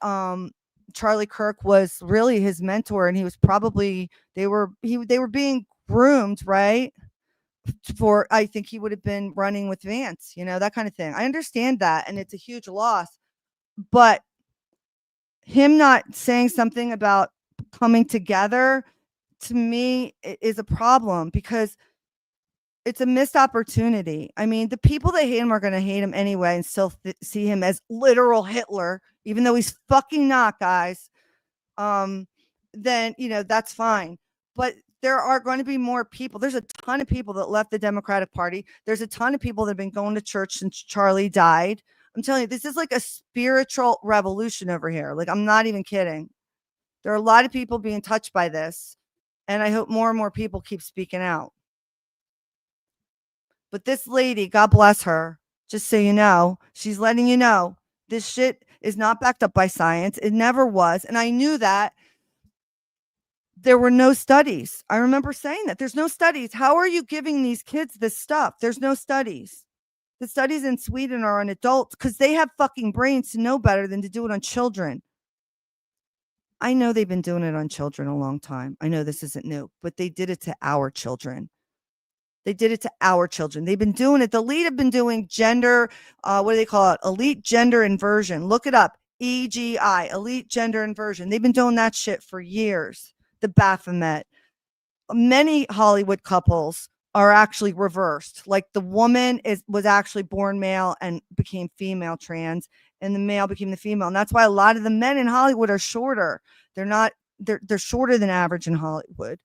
Charlie Kirk was really his mentor, and he was probably they were being groomed, right? I think he would have been running with Vance, that kind of thing. I understand that, and it's a huge loss. But him not saying something about coming together, to me, is a problem because it's a missed opportunity. I mean, the people that hate him are going to hate him anyway and still see him as literal Hitler, even though he's fucking not, guys. Then, that's fine. But there are going to be more people. There's a ton of people that left the Democratic Party. There's a ton of people that have been going to church since Charlie died. I'm telling you, this is like a spiritual revolution over here. Like, I'm not even kidding. There are a lot of people being touched by this, and I hope more and more people keep speaking out. But this lady, God bless her, just so you know, she's letting you know this shit is not backed up by science. It never was. And I knew that. There were no studies. I remember saying that. There's no studies. How are you giving these kids this stuff? There's no studies. The studies in Sweden are on adults because they have fucking brains to know better than to do it on children. I know they've been doing it on children a long time. I know this isn't new, but they did it to our children. They've been doing it. The elite have been doing gender, what do they call it? Elite gender inversion. Look it up. EGI, elite gender inversion. They've been doing that shit for years. The Baphomet. Many Hollywood couples are actually reversed. Like the woman was actually born male and became female trans, and the male became the female. And that's why a lot of the men in Hollywood are shorter. They're shorter than average in Hollywood.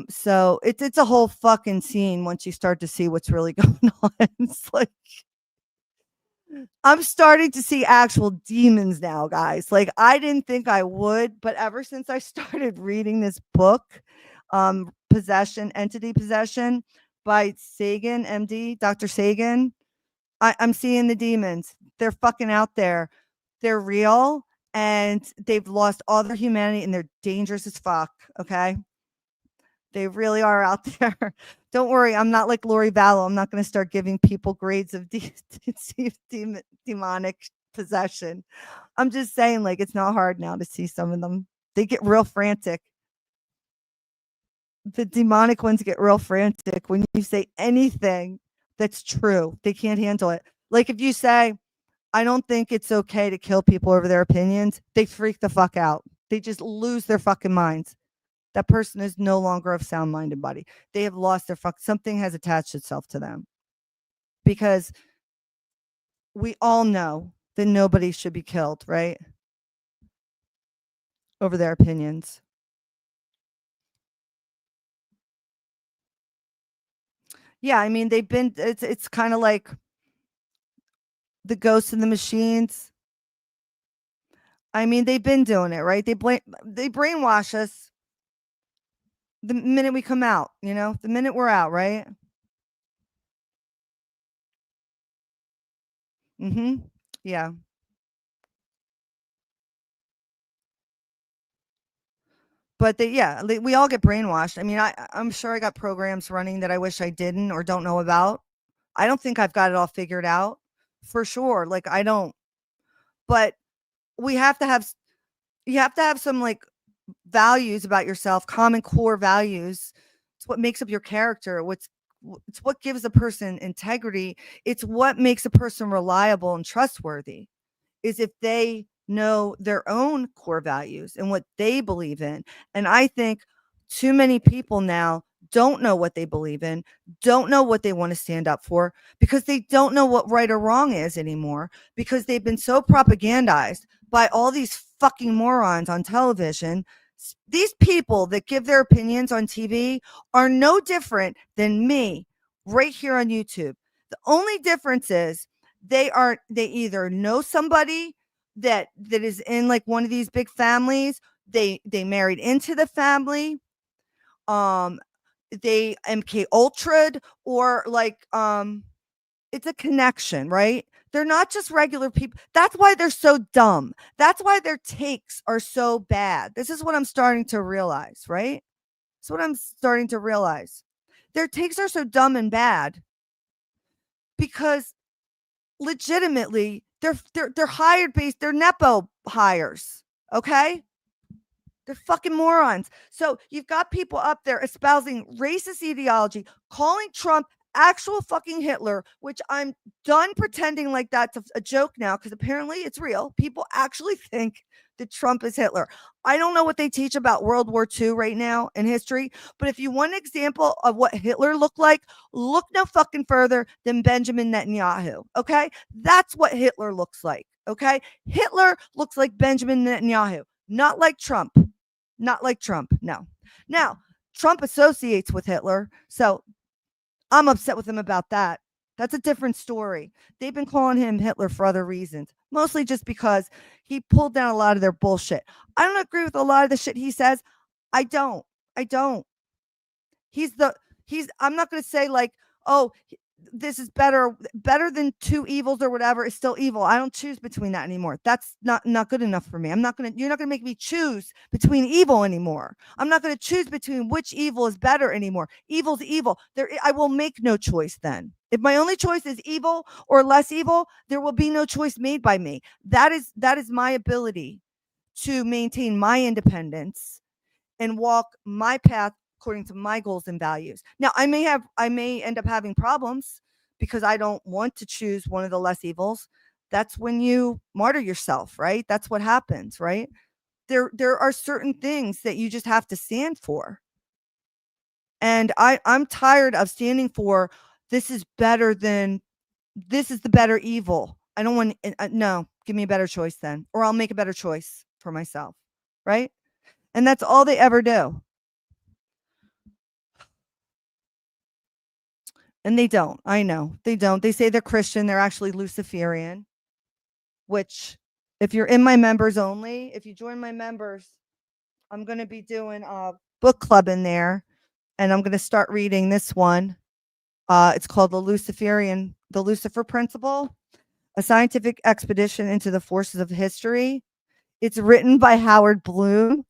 So it's a whole fucking scene once you start to see what's really going on. It's like I'm starting to see actual demons now, guys. Like I didn't think I would, but ever since I started reading this book, Entity Possession by Sagan, MD, Dr. Sagan, I'm seeing the demons. They're fucking out there. They're real and they've lost all their humanity and they're dangerous as fuck. Okay. They really are out there. Don't worry. I'm not like Lori Vallow. I'm not going to start giving people grades of demonic possession. I'm just saying, like, it's not hard now to see some of them. They get real frantic. The demonic ones get real frantic when you say anything that's true. They can't handle it. Like if you say, I don't think it's okay to kill people over their opinions, they freak the fuck out. They just lose their fucking minds. That person is no longer of sound mind and body. They have lost their something has attached itself to them. Because we all know that nobody should be killed, right? Over their opinions. Yeah, I mean it's kind of like the ghosts in the machines. I mean, they've been doing it, right? They brainwash us the minute we come out, the minute we're out, right? Yeah. But we all get brainwashed. I mean, I'm sure I got programs running that I wish I didn't or don't know about. I don't think I've got it all figured out for sure. Like I don't, but you have to have some like values about yourself, common core values. It's what makes up your character. It's what gives a person integrity. It's what makes a person reliable and trustworthy. Is if they know their own core values and what they believe in. And I think too many people now don't know what they believe in, don't know what they want to stand up for because they don't know what right or wrong is anymore because they've been so propagandized by all these fucking morons on television. These people that give their opinions on TV are no different than me right here on YouTube. The only difference is they either know somebody that is in like one of these big families, they married into the family, they MK Ultra'd, or like it's a connection, right? They're not just regular people. That's why they're so dumb. That's why their takes are so bad. This is what I'm starting to realize, right? That's what I'm starting to realize. Their takes are so dumb and bad because legitimately they're hired based, they're nepo hires, okay? They're fucking morons. So you've got people up there espousing racist ideology, calling Trump actual fucking Hitler, which I'm done pretending like that's a joke now because apparently it's real. People actually think that Trump is Hitler. I don't know what they teach about World War II right now in history, but if you want an example of what Hitler looked like, look no fucking further than Benjamin Netanyahu. Okay. That's what Hitler looks like. Okay. Hitler looks like Benjamin Netanyahu, not like Trump. Not like Trump. No. Now, Trump associates with Hitler. So I'm upset with him about that. That's a different story. They've been calling him Hitler for other reasons, mostly just because he pulled down a lot of their bullshit. I don't agree with a lot of the shit he says. I don't. I'm not going to say like, oh, this is better than two evils or whatever. Is still evil. I don't choose between that anymore. That's not good enough for me. You're not going to make me choose between evil anymore. I'm not going to choose between which evil is better anymore. Evil's evil. I will make no choice then. If my only choice is evil or less evil, there will be no choice made by me. That is my ability to maintain my independence and walk my path according to my goals and values. Now, I may end up having problems because I don't want to choose one of the less evils. that's when you martyr yourself, right? That's what happens, right? There are certain things that you just have to stand for. And I'm tired of standing for this is better than this is the better evil. I don't want no, give me a better choice then, or I'll make a better choice for myself, right? And that's all they ever do. And they don't. I know. They don't. They say they're Christian, they're actually Luciferian, which if you're in my members only, if you join my members, I'm going to be doing a book club in there, and I'm going to start reading this one. It's called The Lucifer Principle, a scientific expedition into the forces of history. It's written by Howard Bloom,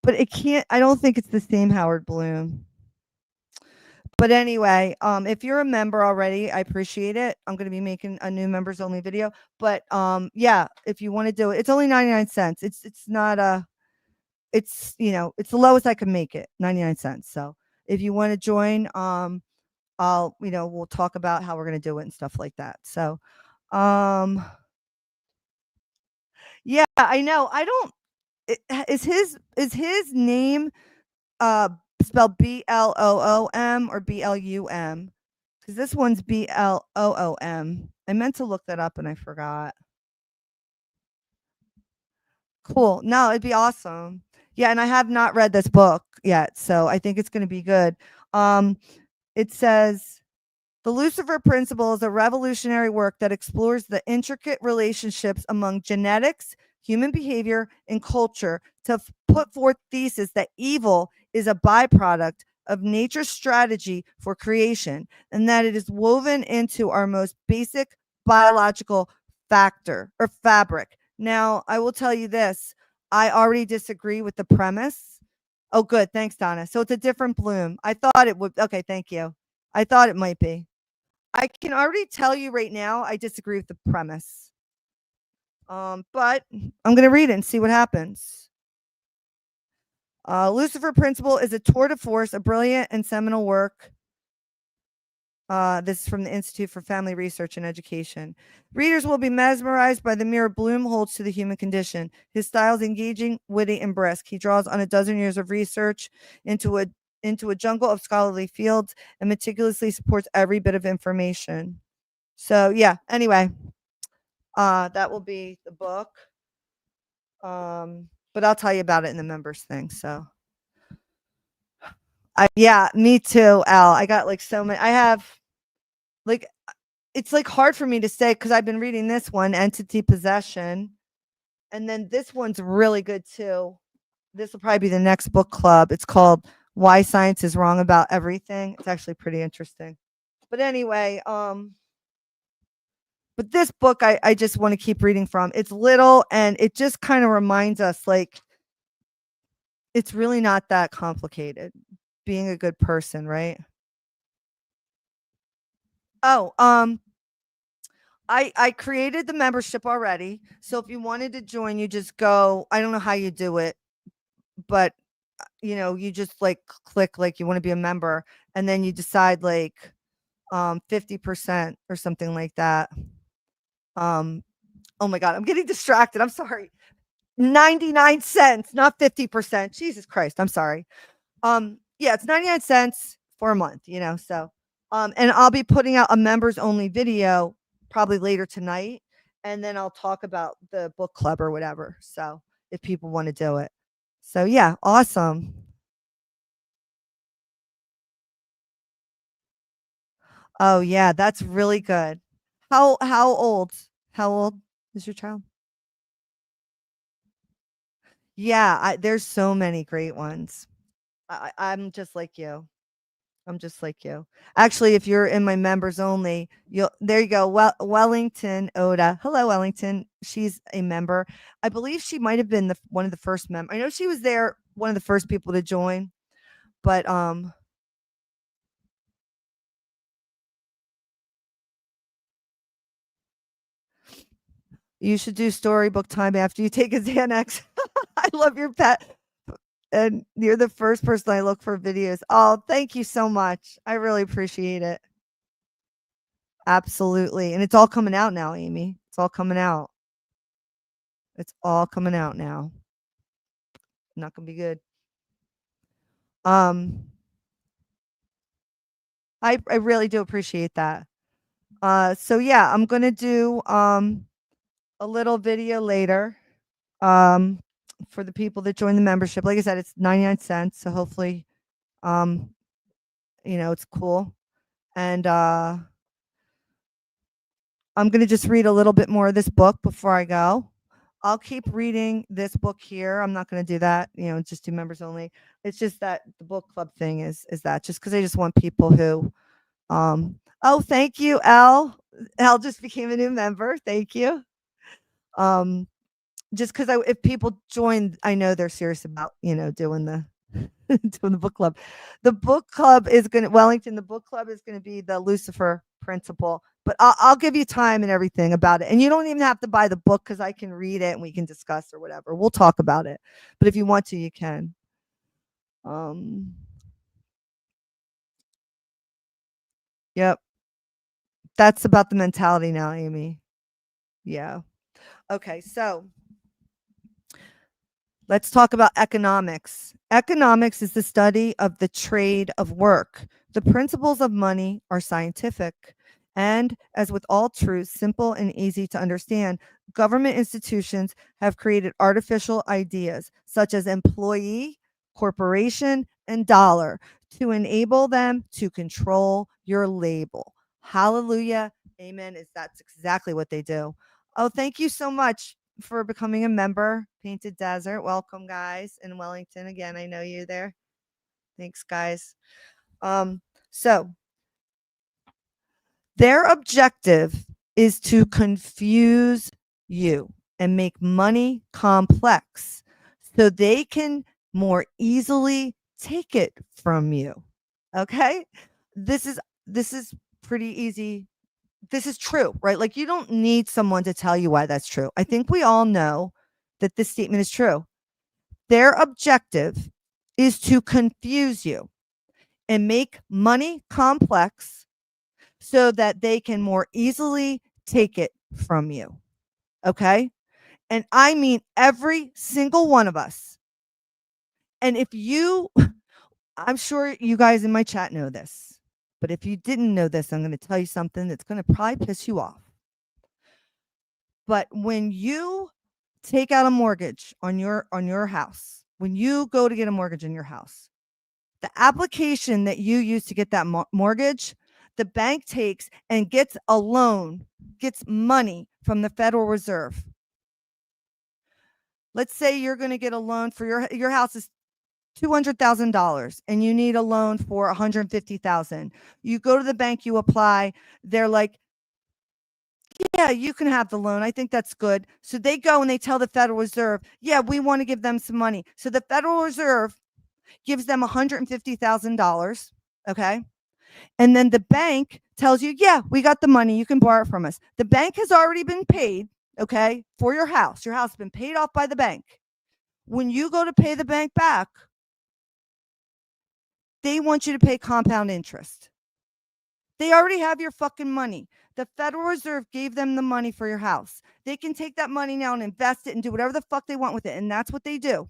but I don't think it's the same Howard Bloom. But anyway, if you're a member already, I appreciate it. I'm going to be making a new members only video, but yeah, if you want to do it, it's only 99 cents. It's not it's, it's the lowest I can make it, 99 cents. So if you want to join, we'll talk about how we're going to do it and stuff like that. So, yeah, I know. I don't, is his name, uh, spelled Bloom or Blum? Because this one's Bloom. I meant to look that up and I forgot. Cool. No, it'd be awesome. Yeah, and I have not read this book yet, so I think it's going to be good. It says the Lucifer Principle is a revolutionary work that explores the intricate relationships among genetics, human behavior, and culture to put forth thesis that evil is a byproduct of nature's strategy for creation, and that it is woven into our most basic biological factor or fabric. Now, I will tell you this. I already disagree with the premise. Oh, good. Thanks, Donna. So it's a different Bloom. I thought it would. Okay, thank you. I thought it might be. I can already tell you right now, I disagree with the premise. But I'm going to read it and see what happens. Lucifer Principle is a tour de force, a brilliant and seminal work. This is from the Institute for Family Research and Education. Readers will be mesmerized by the mirror Bloom holds to the human condition. His style is engaging, witty, and brisk. He draws on a dozen years of research into a jungle of scholarly fields and meticulously supports every bit of information. So yeah, anyway, that will be the book. But I'll tell you about it in the members thing. So yeah, me too, Al. I got like so many. I have like, it's like hard for me to say because I've been reading this one, Entity Possession, and then this one's really good too. This will probably be the next book club. It's called Why Science is Wrong About Everything. It's actually pretty interesting. But anyway, but this book I just want to keep reading from. It's little and it just kind of reminds us like it's really not that complicated being a good person, right? Oh, I created the membership already. So if you wanted to join, you just go, I don't know how you do it, but you just like click like you want to be a member and then you decide like 50% or something like that. Oh my god, I'm getting distracted. I'm sorry. 99 cents, not 50%. Jesus Christ, I'm sorry. Yeah, it's 99 cents for a month, so and I'll be putting out a members only video probably later tonight, and then I'll talk about the book club or whatever. So if people want to do it. So yeah, awesome. Oh yeah, that's really good. How old? How old is your child? Yeah, there's so many great ones. I'm just like you. I'm just like you. Actually, if you're in my members only, there you go. Wellington Oda. Hello, Wellington. She's a member. I believe she might have been one of the first members. I know she was there, one of the first people to join. But you should do storybook time after you take a Xanax. I love your pet. And you're the first person I look for videos. Oh, thank you so much. I really appreciate it. Absolutely. And it's all coming out now, Amy. It's all coming out. It's all coming out now. Not gonna be good. Um, I really do appreciate that. So yeah, I'm gonna do a little video later um for the people that join the membership. Like I said, it's 99 cents. So hopefully um it's cool. And I'm gonna just read a little bit more of this book before I go. I'll keep reading this book here. I'm not going to do that, just do members only. It's just that the book club thing is that just because I just want people who, oh, thank you, Elle. Elle just became a new member. Thank you. Just because if people join, I know they're serious about, doing the doing the book club. The book club is going to Wellington. The book club is going to be the Lucifer Principle. But I'll give you time and everything about it, and you don't even have to buy the book because I can read it and we can discuss or whatever. We'll talk about it. But if you want to, you can. Yep. That's about the mentality now, Amy. Yeah. Okay. So let's talk about economics. Economics is the study of the trade of work. The principles of money are scientific. And as with all truths, simple and easy to understand, government institutions have created artificial ideas such as employee, corporation, and dollar to enable them to control your label. Hallelujah. Amen. That's exactly what they do. Oh, thank you so much for becoming a member. Painted Desert. Welcome, guys, in Wellington. Again, I know you there. Thanks, guys. So their objective is to confuse you and make money complex so they can more easily take it from you. Okay? This is pretty easy. This is true, right? Like you don't need someone to tell you why that's true. I think we all know that this statement is true. Their objective is to confuse you and make money complex so that they can more easily take it from you. Okay? And I mean every single one of us. And if you, I'm sure you guys in my chat know this, but if you didn't know this, I'm going to tell you something that's going to probably piss you off. But when you take out a mortgage on your house, when you go to get a mortgage on your house, the application that you use to get that mortgage, the bank takes and gets a loan, gets money from the Federal Reserve. Let's say you're going to get a loan for your house is $200,000 and you need a loan for $150,000. You go to the bank, you apply, they're like, yeah, you can have the loan. I think that's good. So they go and they tell the Federal Reserve, yeah, we want to give them some money. So the Federal Reserve gives them $150,000. Okay. And then the bank tells you, yeah, we got the money. You can borrow it from us. The bank has already been paid. Okay. For your house. Your house has been paid off by the bank. When you go to pay the bank back, they want you to pay compound interest. They already have your fucking money. The Federal Reserve gave them the money for your house. They can take that money now and invest it and do whatever the fuck they want with it. And that's what they do.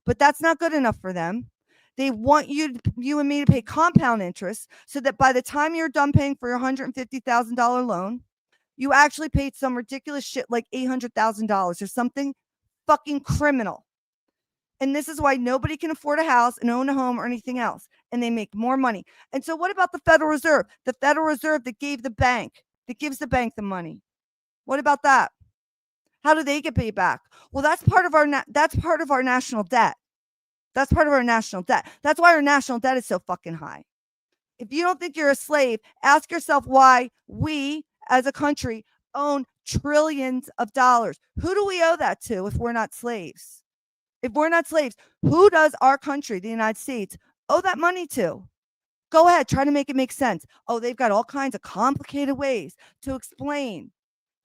But that's not good enough for them. They want you and me to pay compound interest so that by the time you're done paying for your $150,000 loan, you actually paid some ridiculous shit like $800,000 or something fucking criminal. And this is why nobody can afford a house and own a home or anything else. And they make more money. And so what about the Federal Reserve? The Federal Reserve that gives the bank the money. What about that? How do they get paid back? Well, that's part of our national debt. That's part of our national debt. That's why our national debt is so fucking high. If you don't think you're a slave, ask yourself why we as a country own trillions of dollars. Who do we owe that to if we're not slaves? If we're not slaves, who does our country, the United States, owe that money to? Go ahead, try to make it make sense. Oh, they've got all kinds of complicated ways to explain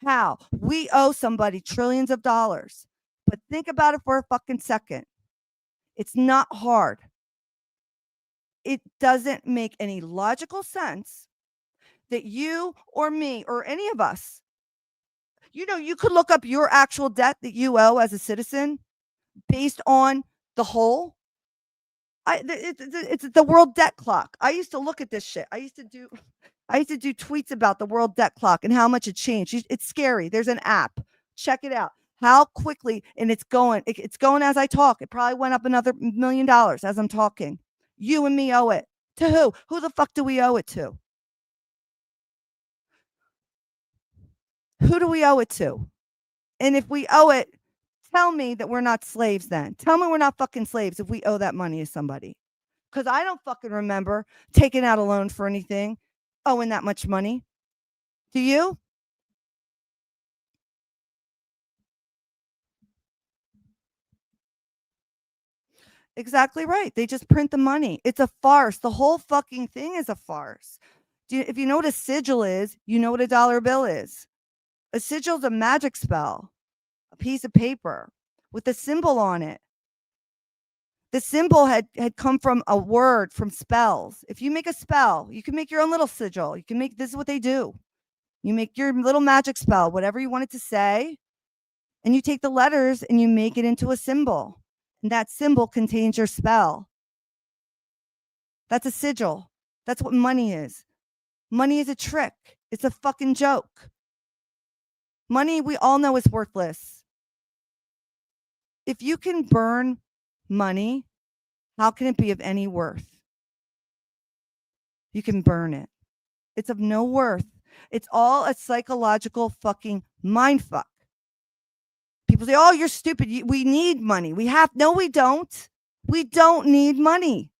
how we owe somebody trillions of dollars. But think about it for a fucking second. It's not hard. It doesn't make any logical sense that you or me or any of us You could look up your actual debt that you owe as a citizen based on the whole. It's the world debt clock. I used to look at this shit. I used to do tweets about the world debt clock and how much it changed. It's scary. There's an app. Check it out. How quickly, and it's going. It's going as I talk. It probably went up another $1 million as I'm talking. You and me owe it. To who? Who the fuck do we owe it to? Who do we owe it to? And if we owe it, tell me that we're not slaves then. Tell me we're not fucking slaves if we owe that money to somebody. Because I don't fucking remember taking out a loan for anything, owing that much money. Do you? Exactly right. They just print the money. It's a farce. The whole fucking thing is a farce. If you know what a sigil is, you know what a dollar bill is. A sigil is a magic spell, a piece of paper with a symbol on it. The symbol had come from a word, from spells. If you make a spell, you can make your own little sigil. You can make, this is what they do. You make your little magic spell, whatever you want it to say, and you take the letters and you make it into a symbol. And that symbol contains your spell. That's a sigil. That's what money is. Money is a trick. It's a fucking joke. Money, we all know, is worthless. If you can burn money, how can it be of any worth? You can burn it. It's of no worth. It's all a psychological fucking mind fuck. People say, oh, you're stupid. We need money. No, we don't. We don't need money.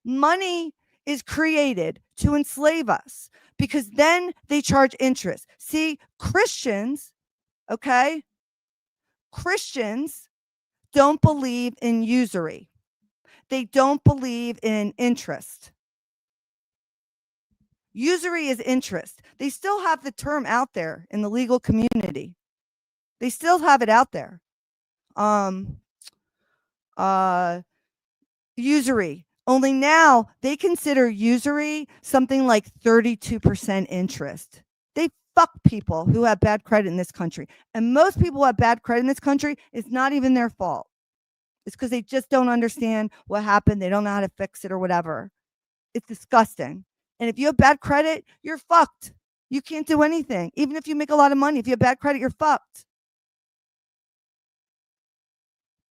Money is created to enslave us because then they charge interest. See, Christians, okay? Christians don't believe in usury. They don't believe in interest. Usury is interest. They still have the term out there in the legal community. They still have it out there. Usury. Only now they consider usury something like 32% interest. They fuck people who have bad credit in this country. And most people who have bad credit in this country, it's not even their fault. It's because they just don't understand what happened. They don't know how to fix it or whatever. It's disgusting. And if you have bad credit, you're fucked. You can't do anything. Even if you make a lot of money, if you have bad credit, you're fucked.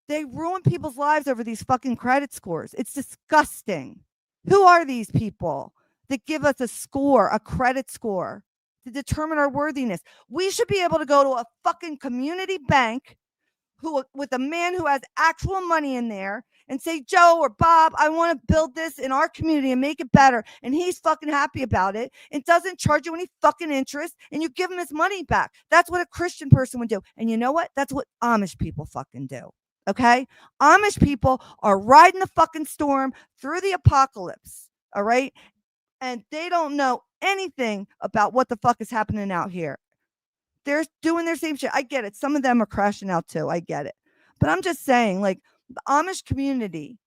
They ruin people's lives over these fucking credit scores. It's disgusting. Who are these people that give us a score, a credit score, to determine our worthiness? We should be able to go to a fucking community bank with a man who has actual money in there and say, Joe or Bob, I want to build this in our community and make it better. And he's fucking happy about it. It doesn't charge you any fucking interest and you give him his money back. That's what a Christian person would do. And you know what? That's what Amish people fucking do. Okay? Amish people are riding the fucking storm through the apocalypse. All right? And they don't know anything about what the fuck is happening out here. They're doing their same shit. I get it. Some of them are crashing out too. I get it. But I'm just saying, like, the Amish community,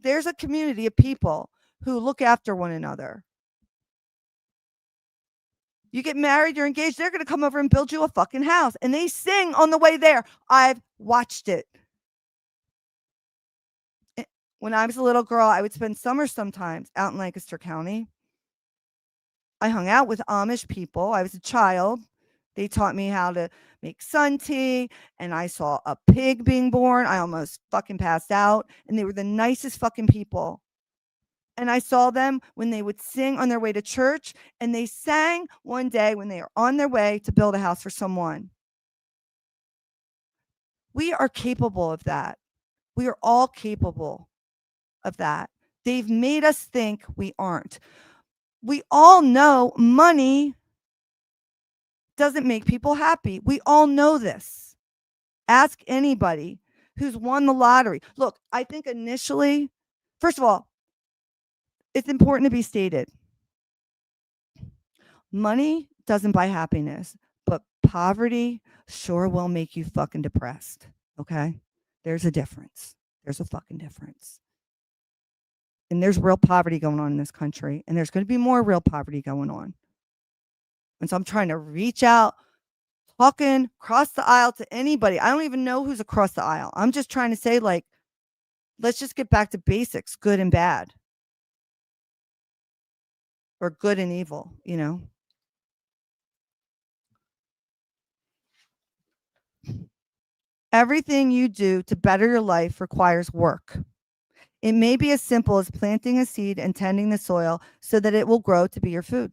there's a community of people who look after one another. You get married, you're engaged, they're going to come over and build you a fucking house. And they sing on the way there. I've watched it. When I was a little girl, I would spend summers sometimes out in Lancaster County. I hung out with Amish people. I was a child. They taught me how to make sun tea, and I saw a pig being born. I almost fucking passed out, and they were the nicest fucking people. And I saw them when they would sing on their way to church, and they sang one day when they were on their way to build a house for someone. We are capable of that. We are all capable of that. They've made us think we aren't. We all know money doesn't make people happy. We all know this. Ask anybody who's won the lottery. Look, I think initially, first of all, it's important to be stated. Money doesn't buy happiness, but poverty sure will make you fucking depressed. Okay? There's a difference. There's a fucking difference. And there's real poverty going on in this country, and there's going to be more real poverty going on. And so I'm trying to reach out, talking across the aisle to anybody. I don't even know who's across the aisle. I'm just trying to say, like, let's just get back to basics, good and bad, or good and evil, you know? Everything you do to better your life requires work. It may be as simple as planting a seed and tending the soil so that it will grow to be your food.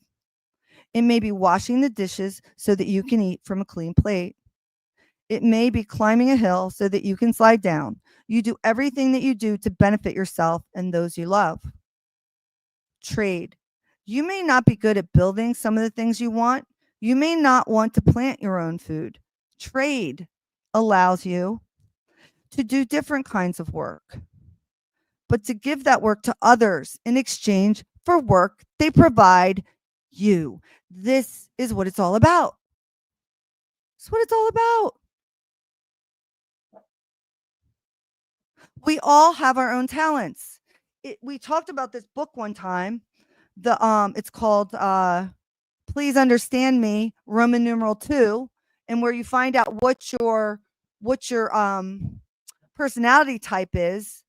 It may be washing the dishes so that you can eat from a clean plate. It may be climbing a hill so that you can slide down. You do everything that you do to benefit yourself and those you love. Trade. You may not be good at building some of the things you want. You may not want to plant your own food. Trade allows you to do different kinds of work, but to give that work to others in exchange for work they provide you. This is what it's all about. It's what it's all about. We all have our own talents. We talked about this book one time. It's called Please Understand Me, Roman numeral 2, and where you find out what your personality type is,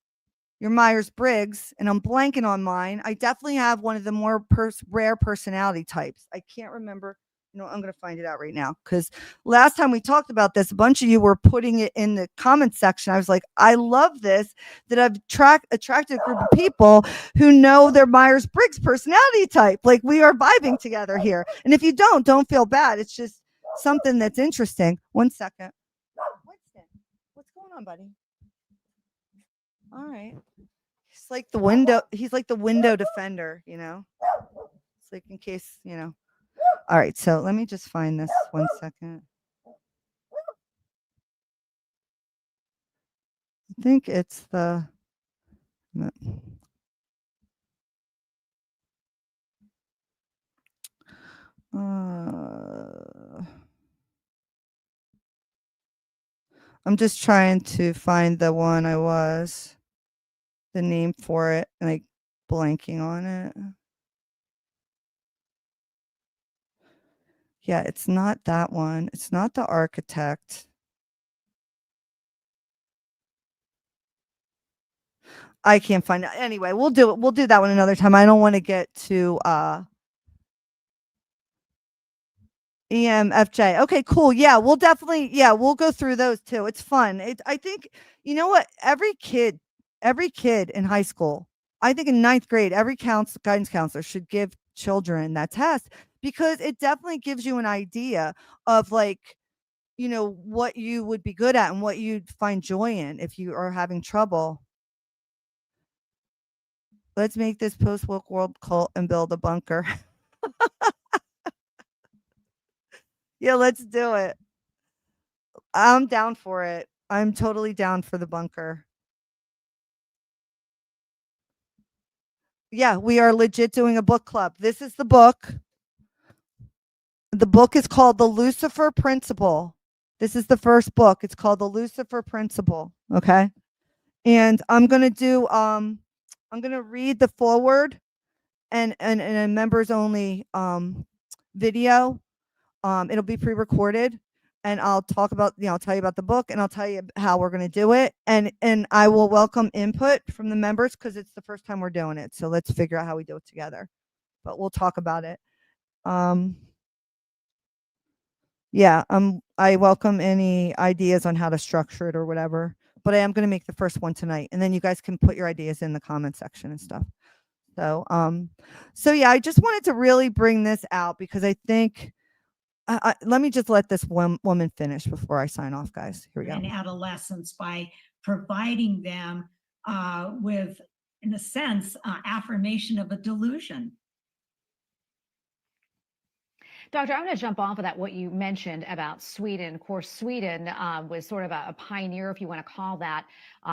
your Myers-Briggs, and I'm blanking on mine. I definitely have one of the more rare personality types. I can't remember. You know, I'm going to find it out right now, because last time we talked about this, a bunch of you were putting it in the comments section. I was like, I love this, that I've attracted a group of people who know their Myers-Briggs personality type. Like, we are vibing together here. And if you don't feel bad. It's just something that's interesting. 1 second. Winston, what's going on, buddy? All right. He's like the window defender, you know? It's like, in case, you know. All right, so let me just find this 1 second. I think it's the I'm just trying to find the one the name for it, and like blanking on it. Yeah, it's not that one. It's not the architect. I can't find it. Anyway, we'll do it. We'll do that one another time. I don't want to get to EMFJ. Okay, cool. Yeah, we'll go through those too. It's fun. I think, you know what? Every kid in high school, I think in 9th grade, every guidance counselor should give children that test, because it definitely gives you an idea of, like, you know, what you would be good at and what you'd find joy in if you are having trouble. Let's make this post-woke world cult and build a bunker. Yeah, let's do it. I'm down for it. I'm totally down for the bunker. Yeah, we are legit doing a book club. This is the book. The book is called The Lucifer Principle. This is the first book. It's called The Lucifer Principle. Okay. And I'm going to read the foreword and a members only video. It'll be pre-recorded, and I'll talk about, I'll tell you about the book, and I'll tell you how we're going to do it. And I will welcome input from the members, because it's the first time we're doing it. So let's figure out how we do it together, but we'll talk about it. Yeah, I welcome any ideas on how to structure it or whatever, but I am going to make the first one tonight, and then you guys can put your ideas in the comment section and stuff. So, yeah, I just wanted to really bring this out, because I think, let me just let this woman finish before I sign off, guys. Here we go. And adolescents, by providing them with, in a sense, affirmation of a delusion. Doctor, I'm going to jump off of that, what you mentioned about Sweden. Of course, Sweden was sort of a pioneer, if you want to call that,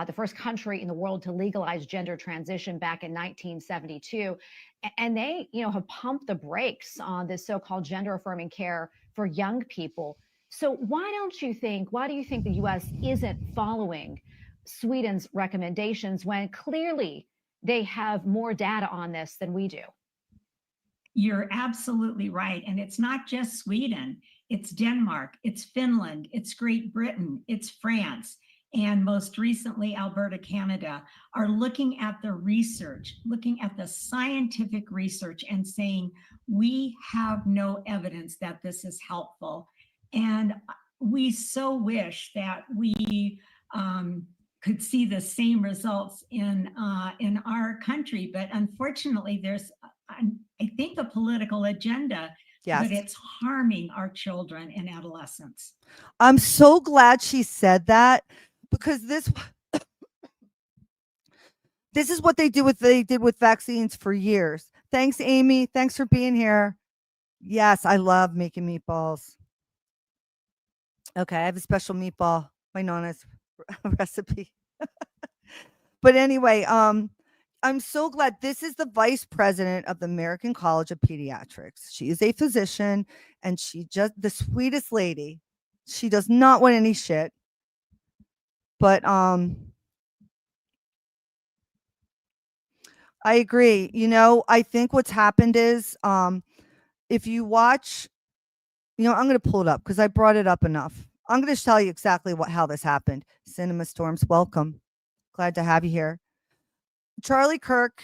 the first country in the world to legalize gender transition back in 1972. And they, have pumped the brakes on this so-called gender affirming care for young people. So why do you think the U.S. isn't following Sweden's recommendations when clearly they have more data on this than we do? You're absolutely right. And it's not just Sweden. it's Denmark, it's Finland, it's Great Britain, it's France, and most recently Alberta, Canada, are looking at the research, looking at the scientific research and saying, we have no evidence that this is helpful. And we so wish that we could see the same results in our country, but unfortunately, there's I think a political agenda, Yes. but it's harming our children and adolescents. I'm so glad she said that, because this is what they did with vaccines for years. Thanks, Amy. Thanks for being here. Yes, I love making meatballs. Okay, I have a special meatball, my Nana's recipe. But anyway, I'm so glad this is the vice president of the American College of Pediatrics. She is a physician, and she just the sweetest lady. She does not want any shit. But I agree. I think what's happened is if you watch, I'm going to pull it up because I brought it up enough. I'm going to tell you exactly how this happened. Cinema Storms, welcome. Glad to have you here. Charlie Kirk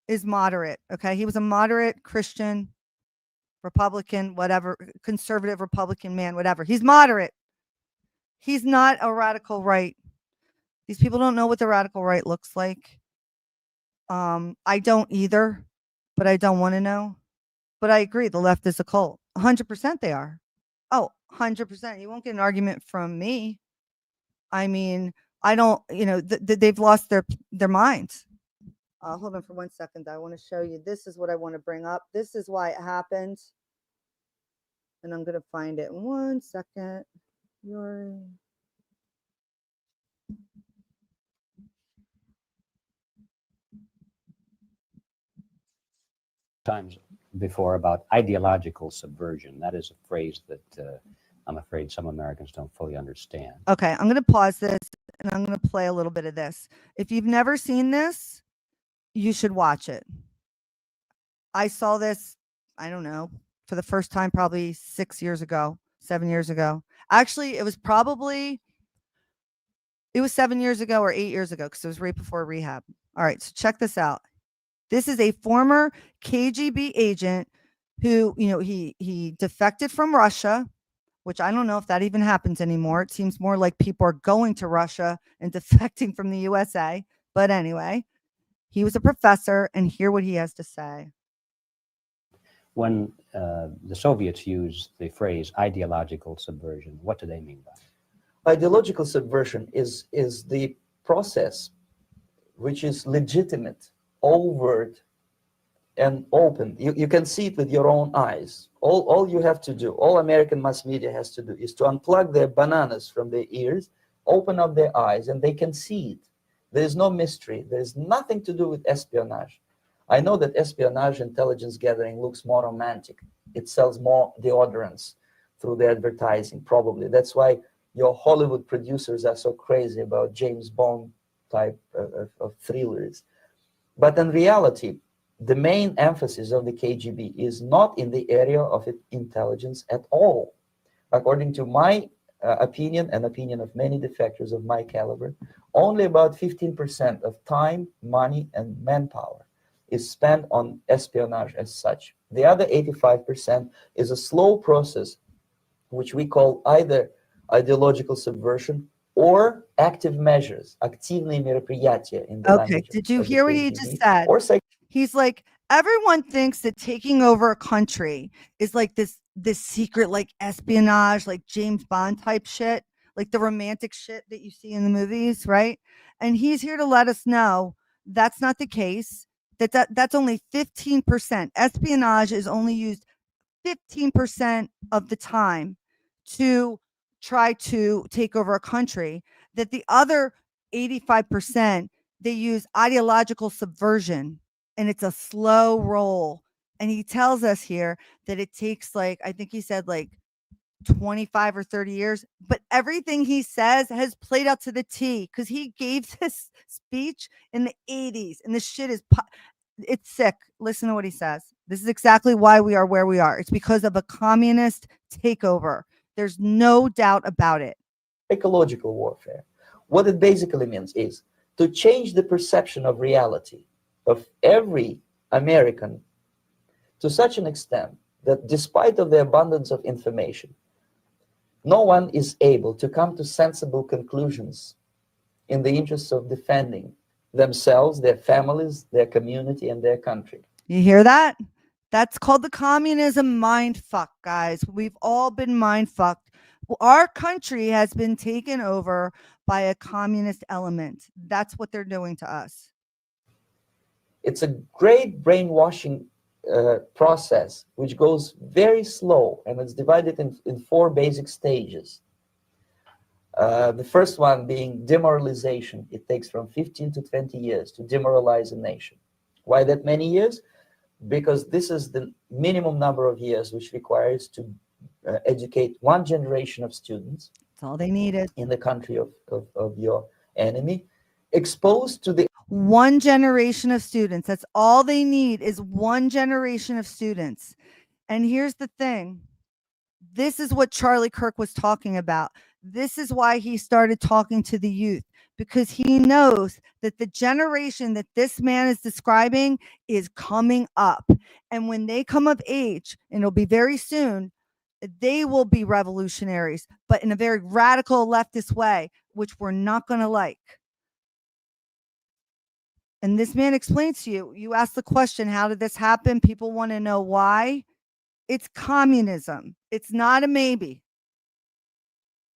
is moderate. Okay. He was a moderate Christian, Republican, whatever, conservative Republican man, whatever. He's moderate. He's not a radical right. These people don't know what the radical right looks like. I don't either, but I don't want to know. But I agree. The left is a cult. 100% they are. Oh, 100%. You won't get an argument from me. I mean, I don't, they've lost their minds. Hold on for 1 second. I want to show you. This is what I want to bring up. This is why it happened. And I'm going to find it in 1 second. Times before about ideological subversion. That is a phrase that I'm afraid some Americans don't fully understand. Okay, I'm going to pause this and I'm going to play a little bit of this. If you've never seen this, you should watch it. I saw this, I don't know, for the first time probably 7 years ago. Actually, it was 7 years ago or 8 years ago because it was right before rehab. All right, so check this out. This is a former KGB agent who, he defected from Russia, which I don't know if that even happens anymore. It seems more like people are going to Russia and defecting from the USA. But anyway, he was a professor, and hear what he has to say. When the Soviets used the phrase ideological subversion, what do they mean by it? Ideological subversion is the process which is legitimate, overt, and open. You can see it with your own eyes. All you have to do, all American mass media has to do, is to unplug their bananas from their ears, open up their eyes, and they can see it. There is no mystery. There is nothing to do with espionage. I know that espionage intelligence gathering looks more romantic. It sells more deodorants through the advertising, probably. That's why your Hollywood producers are so crazy about James Bond type of thrillers. But in reality, the main emphasis of the KGB is not in the area of intelligence at all. According to my opinion and opinion of many defectors of my caliber, only about 15% of time, money, and manpower is spent on espionage as such. The other 85% is a slow process, which we call either ideological subversion or active measures, активные мероприятия in the Okay, language did you of the hear what he KGB, just said? or He's like, everyone thinks that taking over a country is like this secret, like espionage, like James Bond type shit, like the romantic shit that you see in the movies, right? And he's here to let us know that's not the case. That's only 15%. Espionage is only used 15% of the time to try to take over a country. That the other 85%, they use ideological subversion, and it's a slow roll. And he tells us here that it takes, like, I think he said like 25 or 30 years, but everything he says has played out to the T, because he gave this speech in the 80s, and this shit is it's sick. Listen to what he says. This is exactly why we are where we are. It's because of a communist takeover. There's no doubt about it. Psychological warfare. What it basically means is to change the perception of reality of every American to such an extent that despite of the abundance of information, no one is able to come to sensible conclusions in the interests of defending themselves, their families, their community, and their country. You hear that? That's called the communism mind fuck, guys. We've all been mind fucked. Our country has been taken over by a communist element. That's what they're doing to us. It's a great brainwashing process which goes very slow, and it's divided in 4 basic stages. The first one being demoralization. It takes from 15 to 20 years to demoralize a nation. Why that many years? Because this is the minimum number of years which requires to educate 1 generation of students. That's all they needed. In the country of your enemy, exposed to the 1 generation of students. That's all they need is 1 generation of students. And here's the thing. This is what Charlie Kirk was talking about. This is why he started talking to the youth, because he knows that the generation that this man is describing is coming up. And when they come of age, and it'll be very soon, they will be revolutionaries, but in a very radical leftist way, which we're not going to like. And this man explains to you, you ask the question, how did this happen? People want to know why. It's communism. It's not a maybe.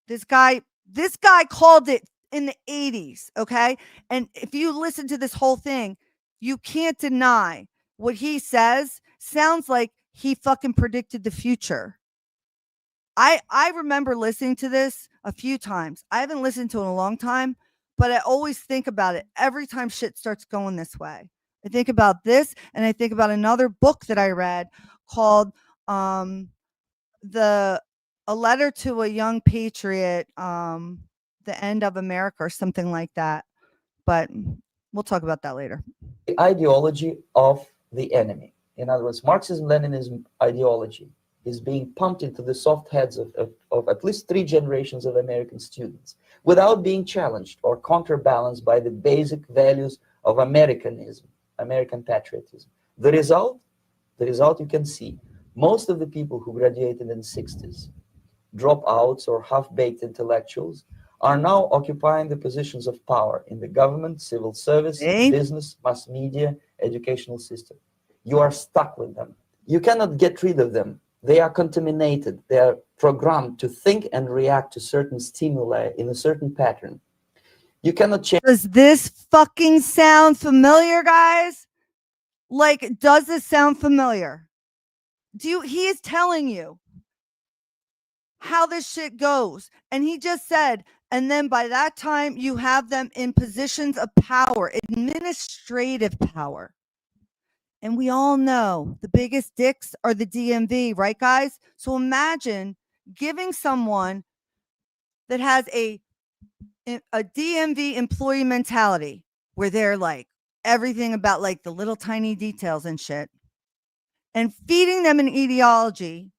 This guy called it in the 80s, okay? And if you listen to this whole thing, you can't deny what he says sounds like he fucking predicted the future. I remember listening to this a few times. I haven't listened to it in a long time, but I always think about it every time shit starts going this way. I think about this, and I think about another book that I read called A Letter to a Young Patriot, The End of America, or something like that. But we'll talk about that later. The ideology of the enemy. In other words, Marxism-Leninism ideology is being pumped into the soft heads of at least 3 generations of American students without being challenged or counterbalanced by the basic values of Americanism, American patriotism. The result you can see. Most of the people who graduated in the 60s, dropouts or half-baked intellectuals, are now occupying the positions of power in the government, civil service, business, mass media, educational system. You are stuck with them. You cannot get rid of them. They are contaminated. They are programmed to think and react to certain stimuli in a certain pattern. You cannot change. Does this fucking sound familiar, guys? Like, does this sound familiar? He is telling you how this shit goes. And he just said, and then by that time, you have them in positions of power, administrative power. And we all know the biggest dicks are the DMV, right, guys? So imagine giving someone that has a DMV employee mentality where they're like everything about like the little tiny details and shit, and feeding them an ideology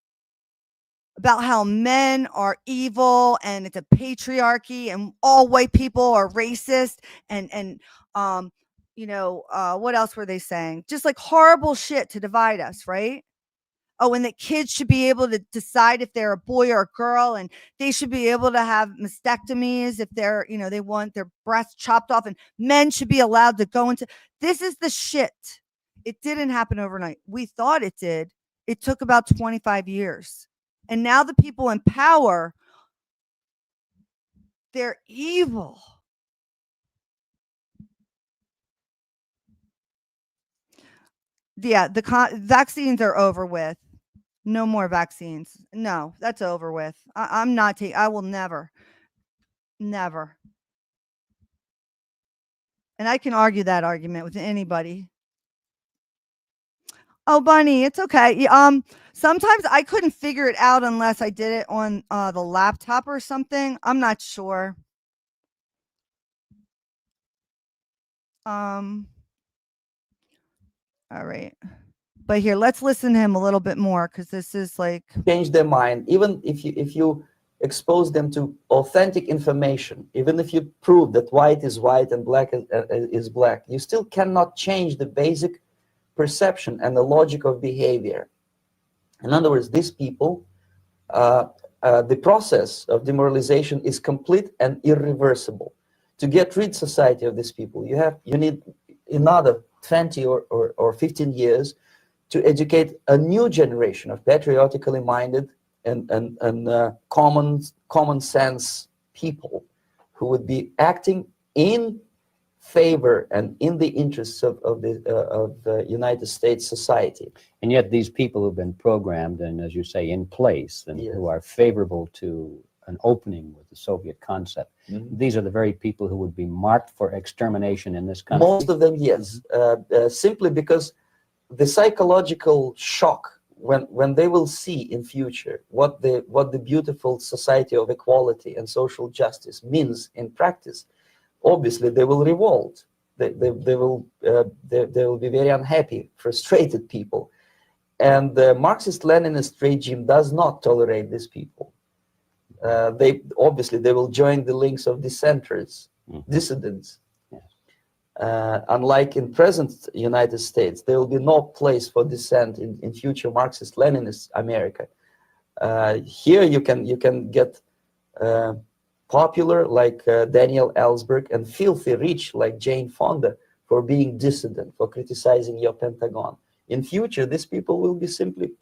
about how men are evil and it's a patriarchy and all white people are racist and what else were they saying? Just like horrible shit to divide us, right? Oh, and that kids should be able to decide if they're a boy or a girl, and they should be able to have mastectomies if they're, they want their breasts chopped off, and men should be allowed to go into. This is the shit. It didn't happen overnight. We thought it did. It took about 25 years. And now the people in power, they're evil. Yeah, the vaccines are over with. No more vaccines. No, that's over with. I'm not taking. I will never. And I can argue that argument with anybody. Oh, Bunny, it's okay. Sometimes I couldn't figure it out unless I did it on the laptop or something. I'm not sure. All right. But here, let's listen to him a little bit more because this is like change their mind, even if you expose them to authentic information, even if you prove that white is white and black is black, you still cannot change the basic perception and the logic of behavior. In other words, these people, the process of demoralization is complete and irreversible. To get rid society of these people, you need another 20 or 15 years to educate a new generation of patriotically minded and common sense people who would be acting in favor and in the interests of the United States society. And yet these people who've been programmed and, as you say, in place and Yes. who are favorable to an opening with the Soviet concept, these are the very people who would be marked for extermination in this country. Most of them, yes, simply because the psychological shock when they will see in future what the beautiful society of equality and social justice means in practice, obviously they will revolt. They will be very unhappy, frustrated people, and the Marxist-Leninist regime does not tolerate these people. They will join the links of dissenters, dissidents. Unlike in present United States, there will be no place for dissent in future Marxist-Leninist America. Here you can get popular like Daniel Ellsberg and filthy rich like Jane Fonda for being dissident, for criticizing your Pentagon. In future, these people will be simply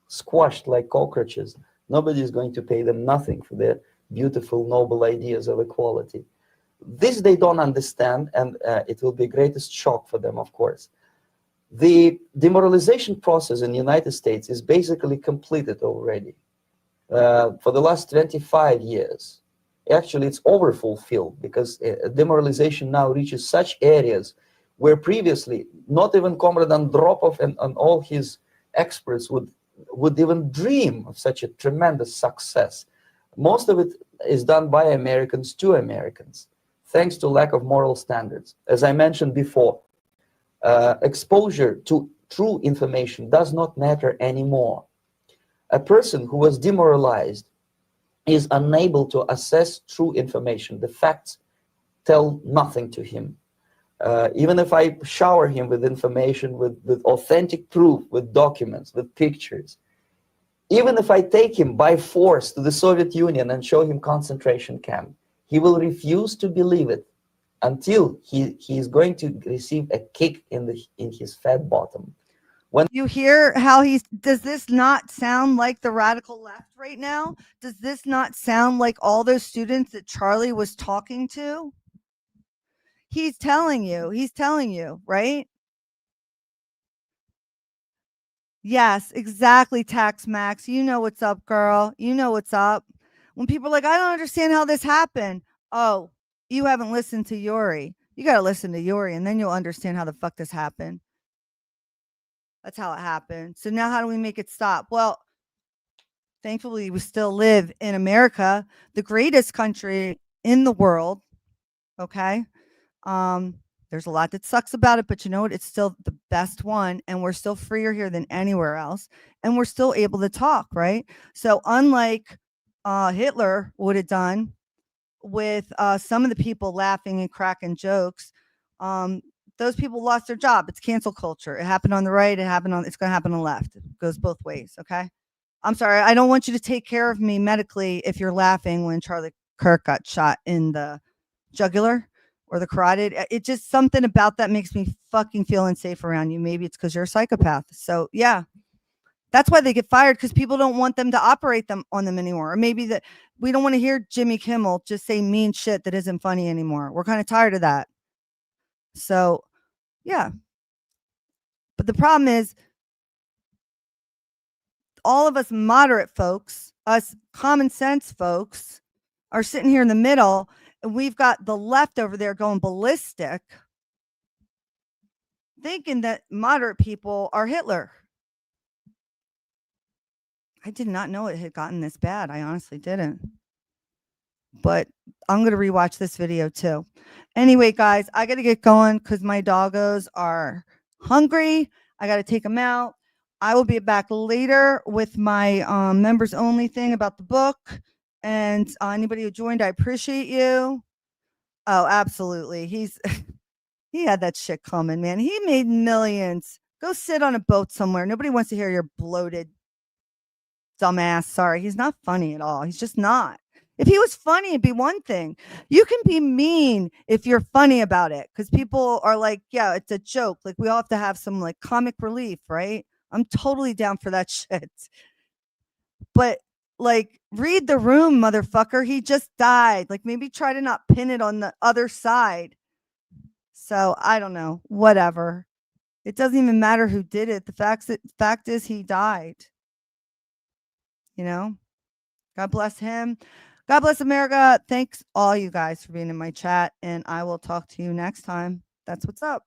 squashed like cockroaches. Nobody is going to pay them nothing for their beautiful, noble ideas of equality. This they don't understand, and it will be greatest shock for them, of course. The demoralization process in the United States is basically completed already. For the last 25 years, actually it's overfulfilled, because demoralization now reaches such areas where previously not even Comrade Andropov and all his experts would even dream of such a tremendous success. Most of it is done by Americans to Americans, thanks to lack of moral standards. As I mentioned before, exposure to true information does not matter anymore. A person who was demoralized is unable to assess true information. The facts tell nothing to him. Even if I shower him with information, with authentic proof, with documents, with pictures, even if I take him by force to the Soviet Union and show him concentration camp, he will refuse to believe it until he is going to receive a kick in his fat bottom. When you hear how does this not sound like the radical left right now? Does this not sound like all those students that Charlie was talking to? He's telling you, right? Yes, exactly, Tax Max. You know what's up, girl. You know what's up. When people are like, I don't understand how this happened. Oh, you haven't listened to Yuri. You got to listen to Yuri, and then you'll understand how the fuck this happened. That's how it happened. So now how do we make it stop? Well, thankfully, we still live in America, the greatest country in the world. Okay. There's a lot that sucks about it, but you know what? It's still the best one, and we're still freer here than anywhere else, and we're still able to talk, right? So unlike Hitler would have done with some of the people laughing and cracking jokes, those people lost their job. It's cancel culture. It happened on the right. It's going to happen on the left. It goes both ways. Okay. I'm sorry. I don't want you to take care of me medically if you're laughing when Charlie Kirk got shot in the jugular or the carotid. It just something about that makes me fucking feel unsafe around you. Maybe it's because you're a psychopath. So yeah, that's why they get fired, because people don't want them to operate them on them anymore. Or maybe that we don't want to hear Jimmy Kimmel just say mean shit that isn't funny anymore. We're kind of tired of that. So yeah. But the problem is all of us moderate folks, us common sense folks, are sitting here in the middle, and we've got the left over there going ballistic, thinking that moderate people are Hitler. I did not know it had gotten this bad. I honestly didn't. But I'm going to rewatch this video too. Anyway, guys, I got to get going because my doggos are hungry. I got to take him out. I will be back later with my members only thing about the book. And anybody who joined, I appreciate you. Oh, absolutely. He had that shit coming, man. He made millions. Go sit on a boat somewhere. Nobody wants to hear your bloated dumbass. Sorry, he's not funny at all. He's just not. If he was funny, it'd be one thing. You can be mean if you're funny about it, because people are like, yeah, it's a joke. Like, we all have to have some like comic relief, right? I'm totally down for that shit. But like, read the room, motherfucker. He just died. Like, maybe try to not pin it on the other side. So I don't know. Whatever. It doesn't even matter who did it. The fact is he died. You know? God bless him. God bless America. Thanks all you guys for being in my chat, and I will talk to you next time. That's what's up.